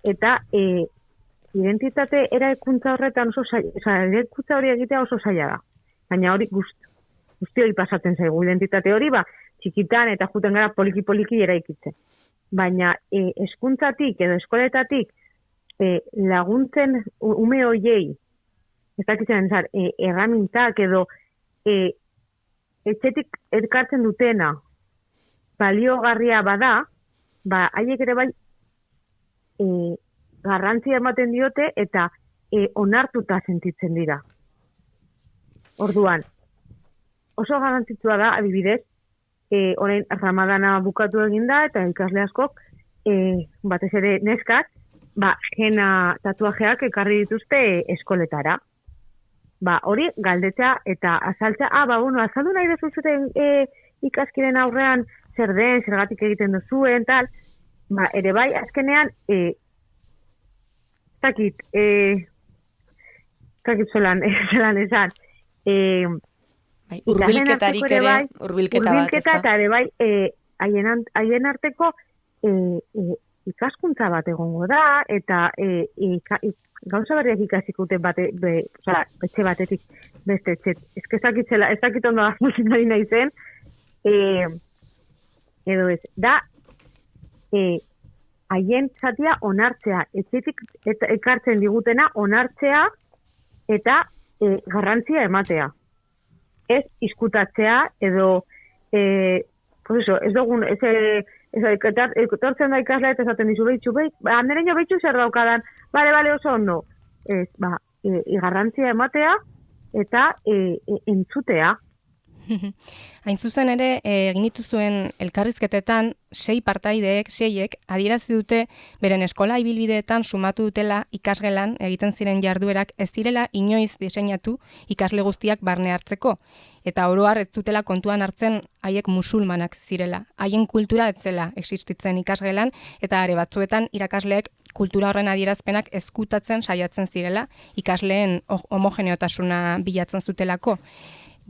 eta identitate eraikuntza horretan eraikuntza hori egitea oso zaila da. Baina hori guzti hori pasatzen zaigu identitate hori, txikitan eta juten gara poliki-poliki eraikitzen. Baina hezkuntzatik edo eskoletatik laguntzen ume hoiei, ez dakitzen erramintak edo etxetik elkartzen dutena baliogarria bada, haiek ere bai garrantzia ematen diote eta onartuta sentitzen dira. Orduan, oso garrantzitsua da, adibidez, orain Ramadana bukatu eginda eta ikasle askok, batez ere neskak, jena tatuajeak ekarri dituzte eskoletara. Hori galdetzea eta azaltzea, azaldu nahi dezuzuten ikaskiren aurrean zer den, zergatik egiten duzuen, tal. Ere bai, azkenean, zakit zelan esan. Urbilketarik ere, urbilketa bat, ez da? Eta ere bai, haien arteko ikaskuntza bat egongo da, eta gauza berriak ikasik etxe batetik beste etxe. Ez dakit ondo funtzionari nahi zen, edo ez, da haien zatia onartzea, etxetik ekartzen digutena onartzea eta garrantzia ematea. Ez izkutatzea edo ez dugun, etortzen da ikaslea eta esaten dizu behitxu, andereño behitxu zer daukadan, bale, oso ondo. Garrantzia ematea eta entzutea. Hain zuzen ere, egin dituzuen elkarrizketetan, 6 partaideek, 6ek, adierazi dute beren eskola ibilbideetan sumatu dutela ikasgelan egiten ziren jarduerak ez direla inoiz diseinatu ikasle guztiak barne hartzeko. Eta oro har ez dutela kontuan hartzen haiek musulmanak zirela. Haien kultura ez zela existitzen ikasgelan, eta are batzuetan irakasleek kultura horren adierazpenak ezkutatzen saiatzen zirela, ikasleen homogeneotasuna bilatzen zutelako.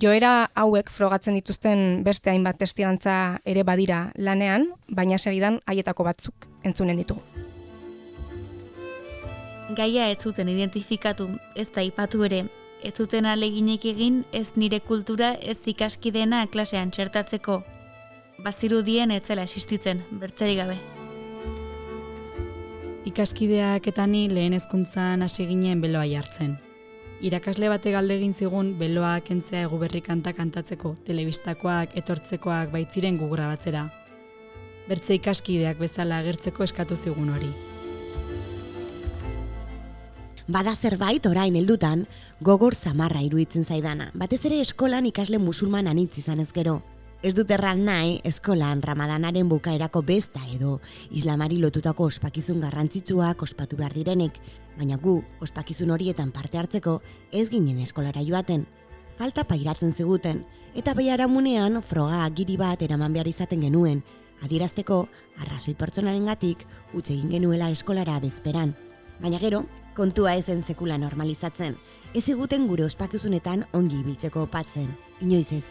Joera hauek frogatzen dituzten beste hainbat testigantza ere badira lanean, baina segidan haietako batzuk entzunen ditugu. Gaia ez zuten identifikatu, ez da aipatu ere, ez zuten ahaleginik egin ez nire kultura ez ikaskideena klasean txertatzeko. Bazirudien ez zela existitzen, bertzerik gabe. Ikaskideak eta ni lehen hezkuntzan hasi ginen beloa jartzen. Irakasle bate galde egin zigun beloa kentzea Eguberri kanta kantatzeko, telebistakoak, etortzekoak baitziren gugura batzera. Bertze ikaskideak bezala agertzeko eskatu zigun hori. Bada zerbait orain heldutan gogor samarra iruditzen zaidana, batez ere eskolan ikasle musulman anitz izan ezkero. Ez dut erran nahi, eskolan Ramadanaren bukaerako besta edo islamari lotutako ospakizun garrantzitsuak ospatu behar direnik, baina gu ospakizun horietan parte hartzeko ez ginen eskolara joaten. Falta pairatzen ziguten, eta biharamunean froga agiri bat eraman behar izaten genuen, adierazteko arrazoi pertsonarengatik utz egin genuela eskolara bezperan. Baina gero, kontua ezen sekula normalizatzen, ez ziguten gure ospakizunetan ongi ibiltzeko opatzen, inoiz ez.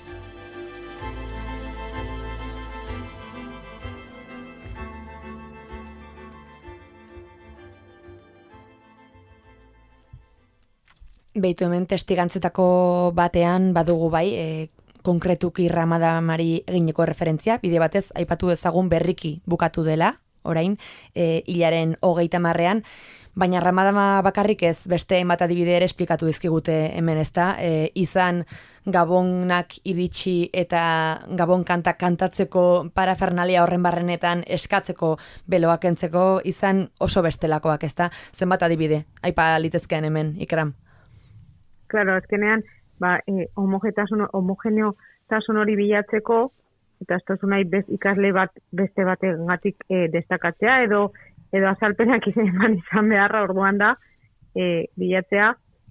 Beitu hemen testigantzetako batean badugu bai, konkretuki Ramadamari egineko referentzia, bide batez aipatu dezagun berriki bukatu dela, orain, hilaren 30ean, baina Ramadama bakarrik ez, beste hainbat adibide ere esplikatu dizkigute hemen ezta, izan Gabonak iritsi eta Gabon kanta kantatzeko parafernalia horren barrenetan eskatzeko beloak kentzeko izan oso bestelakoak ezta, zenbat adibide, aipa litezkean hemen, Ikram. Claro, azkenean, homogeneotasun hori bilatzeko, eta ez tozu nahi ikasle bat beste bategatik destakatzea, edo azalpenak izan beharra orduan da, bilatzea,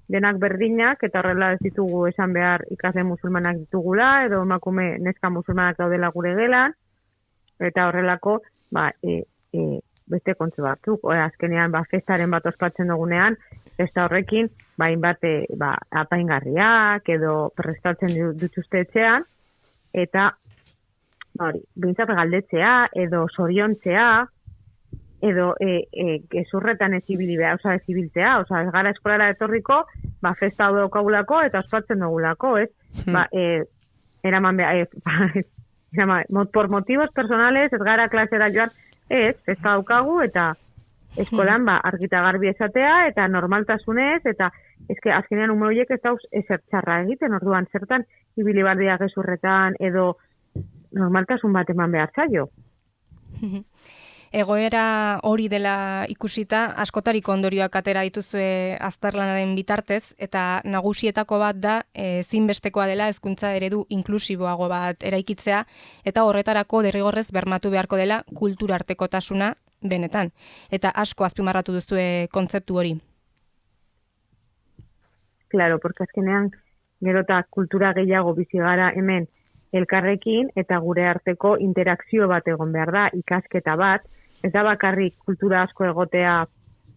denak berdinak, eta horrela ez ditugu esan behar ikasle musulmanak ditugula, edo emakume neska musulmanak daudela gure gelan, eta horrelako, beste kontzu batzuk, azkenean festaren bat ospatzen dugunean, festa horrekin, hainbat apaingarriak edo prestatzen dituzte etxean, eta bintzat galdetzea edo soriontzea, edo gezurretan ez ibiltzea, ez gara eskolara etorriko, festa hau daukagulako eta ospatzen dugulako, ez? Por motivos personales, ez gara klasera joan, ez, festa daukagu eta eskolan argita garbi esatea eta normaltasunez, eta azkenean ume horiek ez dauz ezer txarra egiten, orduan zertan ibili bardia gezurretan edo normaltasun bat eman behar zaio. Egoera hori dela ikusita, askotariko ondorioak atera dituzue azterlanaren bitartez, eta nagusietako bat da ezinbestekoa dela hezkuntza eredu inklusiboago bat eraikitzea, eta horretarako derrigorrez bermatu beharko dela kulturartekotasuna benetan. Eta asko azpimarratu duzue kontzeptu hori. Claro, porque azkenean gero eta kultura gehiago bizi gara hemen elkarrekin eta gure arteko interakzio bat egon behar da, ikasketa bat, ez da bakarrik kultura asko egotea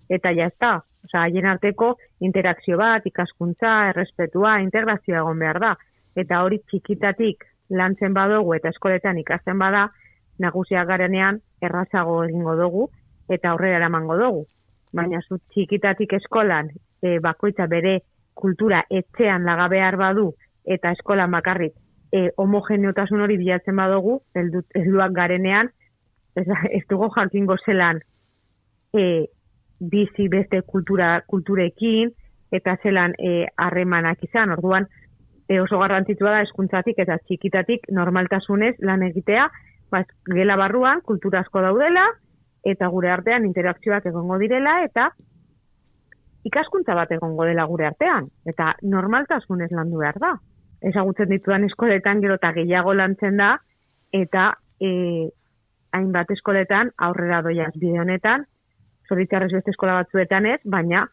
eta jazta. Haien arteko interakzio bat, ikaskuntza, errespetua, integrazioa egon behar da. Eta hori txikitatik lantzen badugu eta eskoletan ikasten bada, nagusiak garenean errazago egingo dugu eta aurrera eramango dugu. Baina zu txikitatik eskolan bakoitza bere kultura etxean laga behar badu eta eskolan bakarrik homogeneotasun hori bilatzen badugu, helduak garenean, ez dugu jakingo zelan bizi beste kulturekin eta zelan harremanak izan. Orduan oso garrantzitsua da hezkuntzatik eta txikitatik normaltasunez lan egitea, gela barruan kultura asko daudela eta gure artean interakzioak egongo direla eta ikaskuntza bat egongo dela gure artean eta normaltasunez landu behar da. ezagutzen ditudan eskoletan gero eta gehiago lantzen da, eta hainbat eskoletan aurrera doiaz bide honetan, zoritxarrez beste eskola batzuetan ez, baina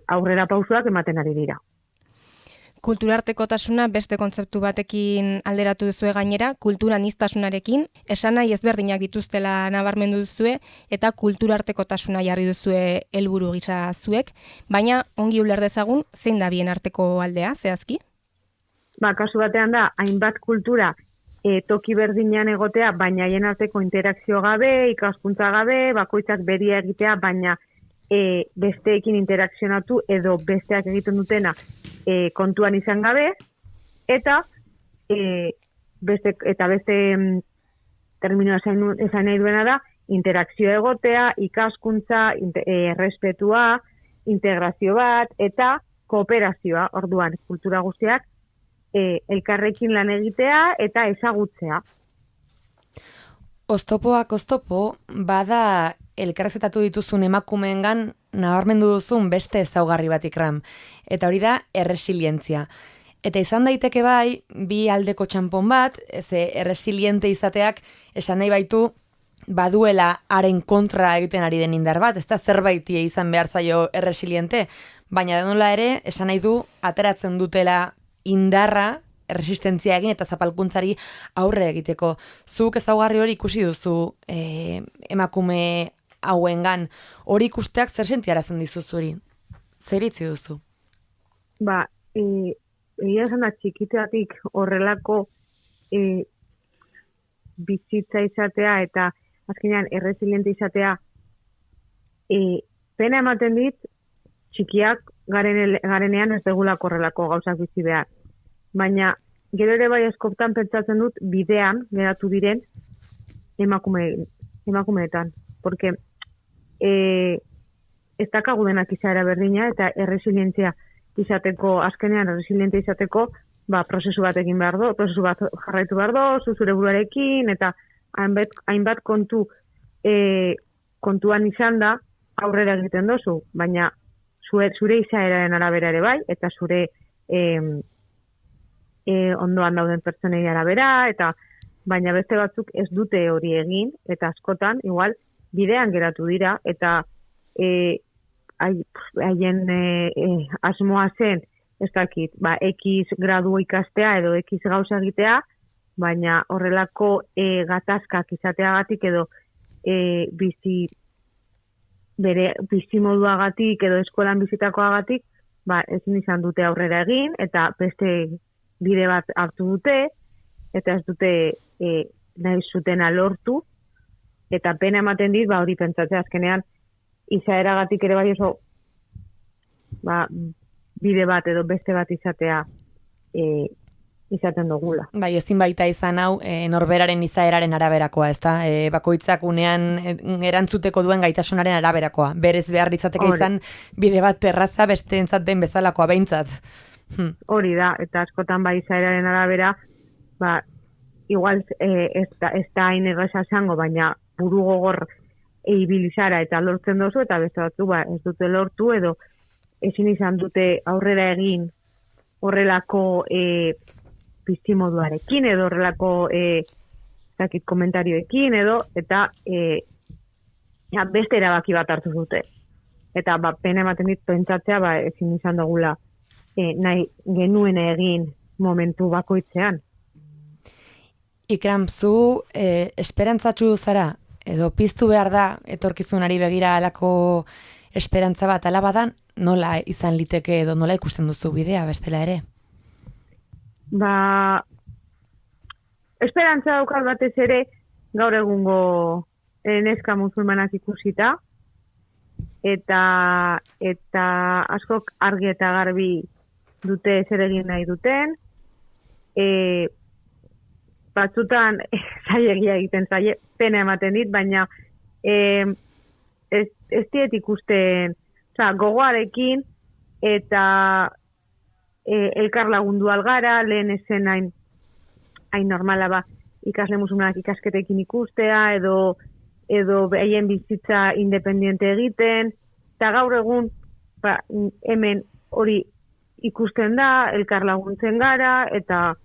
aurrera pausoak ematen ari dira. Kulturartekotasuna beste kontzeptu batekin alderatu duzue gainera, kultura aniztasunarekin, esanahi ezberdinak dituztela nabarmendu duzue, eta kulturartekotasuna jarri duzue helburu gisa zuek, baina ongi uler dezagun, zein da bien arteko aldea, zehazki? Kasu batean da, hainbat kultura toki berdinean egotea, baina haien arteko interakzio gabe, ikaskuntza gabe, bakoitzak beria egitea, baina besteekin interakzionatu edo besteak egiten dutena kontuan izan gabe, eta beste terminoa esan nahi duena da, interakzio egotea, ikaskuntza, errespetua, integrazio bat, eta kooperazioa, orduan, kultura guztiak, elkarrekin lan egitea eta ezagutzea. Oztopoak oztopo, bada elkarrezetatu dituzun emakumeengan nabarmendu duzun beste ezaugarri bat Ikram. Eta hori da erresilientzia. Eta izan daiteke bai, bi aldeko txanpon bat, erresiliente izateak esan nahi baitu baduela haren kontra egiten ari den indar bat, ez da zerbaitie izan behar zaio erresiliente, baina denola ere esan nahi du ateratzen dutela indarra, resistentzia egin eta zapalkuntzari aurre egiteko. Zuk ezaugarri hori ikusi duzu emakume hauengan, hori ikusteak zer sentiarazten dizu zuri? Zer itzi duzu? Egia esan da txikitatik horrelako bizitza izatea eta azkenean erresiliente izatea pena ematen dit txikiak garenean ez degulako horrelako gauzak bizi behar. Baina gero ere bai askotan pentsatzen dut bidean geratu diren emakumeetan. Porque ez dakagu denak izaera berdina eta erresilientzia izateko, azkenean erresiliente izateko, prozesu bat egin behar do, prozesu bat jarraitu behar do, zure buruarekin, eta hainbat kontuan izan da aurrera egiten dozu, baina zure izaeraren arabera ere bai, eta zure ondoan dauden pertsonei arabera, eta baina beste batzuk ez dute hori egin, eta askotan, igual, bidean geratu dira, eta haien asmoa zen, ez dakit, X gradu ikastea edo X gauza egitea, baina horrelako gatazkak izateagatik edo bere bizimoduagatik edo eskolan bizitakoagatik, ezin izan dute aurrera egin, eta beste bide bat hartu dute, eta ez dute nahi zutena lortu, eta pena ematen dit, hori pentsatzea azkenean, izaeragatik ere bai oso bide bat edo beste bat izatea izaten dugula. Ezin baita izan hau norberaren izaeraren araberakoa, ezta? Bakoitzak unean erantzuteko duen gaitasunaren araberakoa. Berez behar izateke izan bide bat terraza besteentzat den bezalakoa behintzat. Hori da, eta askotan izaeraren arabera, igual ez da hain erraza zango, baina buru gogor eibilizara eta lortzen dozu, eta beste batzu ez dute lortu, edo ezin izan dute aurrera egin horrelako bizimoduarekin, edo horrelako komentarioekin, edo, eta beste erabaki bat hartu dute. Eta pena ematen dit pentsatzea ezin izan dugula nahi genuen egin momentu bakoitzean. Ikram, zu esperantzatsu zara, edo piztu behar da etorkizunari begira alako esperantza bat alabadan, nola izan liteke edo nola ikusten duzu bidea bestela ere? Esperantza daukar batez ere gaur egungo neska musulmanak ikusita, eta askok argi eta garbi dute zer egin nahi duten, batzutan zailegia egiten zaie, pena ematen dit, baina ez diet ikusten gogoarekin eta elkar lagundu algara, lehen ezen hain normala ikasle musulmanak ikasketekin ikustea, edo haien bizitza independiente egiten, eta gaur egun hemen hori ikusten da, elkar laguntzen gara, eta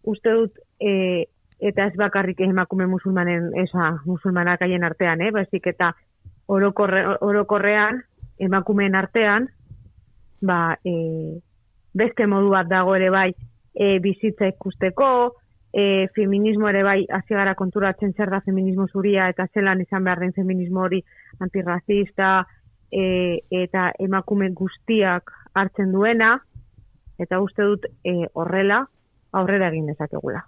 uste dut, eta ez bakarrik emakume musulmanak haien artean, baizik eta orokorrean, emakumeen artean, beste modu bat dago ere bai bizitza ikusteko, feminismo ere bai hasi gara konturatzen zer da feminismo zuria eta zelan izan behar den feminismo hori antirrazista eta emakume guztiak hartzen duena, eta uste dut horrela aurrera egin dezakegula.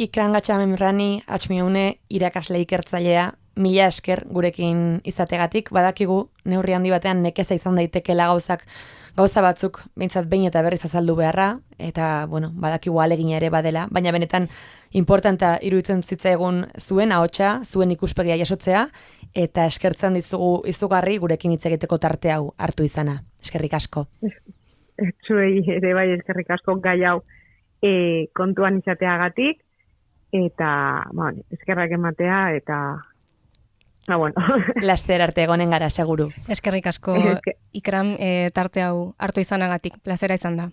Ikran Gatxamemrani, Atxmiune, irakasle ikertzailea, mila esker gurekin izategatik, badakigu neurri handi batean nekeza izan daitekela gauza batzuk behintzat behin eta berriz azaldu beharra, eta badakigu ahalegina ere badela, baina benetan importanta iruditzen zitzaigun zuen ahotsa, zuen ikuspegia jasotzea, eta eskertzen dizugu izugarri gurekin hitz egiteko tarte hau hartu izana. Eskerrik asko. Zuei ere bai eskerrik asko gai hau kontuan izateagatik, eta eskerrak ematea, eta laster arte egonen gara, seguru. Eskerrik asko, Ikram, tarte hau hartu izanagatik, plazera izan da.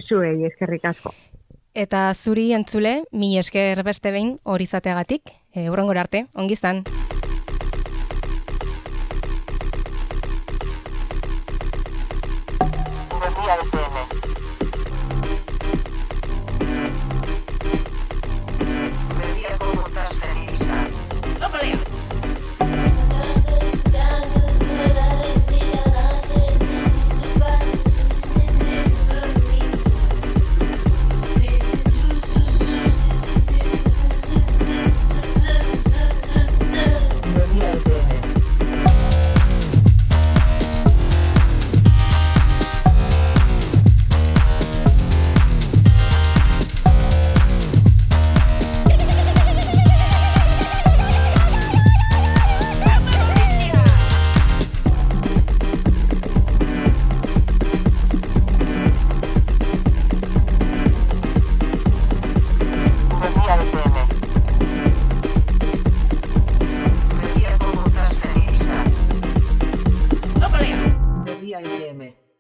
Zuei, eskerrik asko. Eta zuri entzule, mi esker beste behin hori izateagatik, hurrengora arte, ongi izan. Berria FM. Berriako podcasten izan. Berria FM.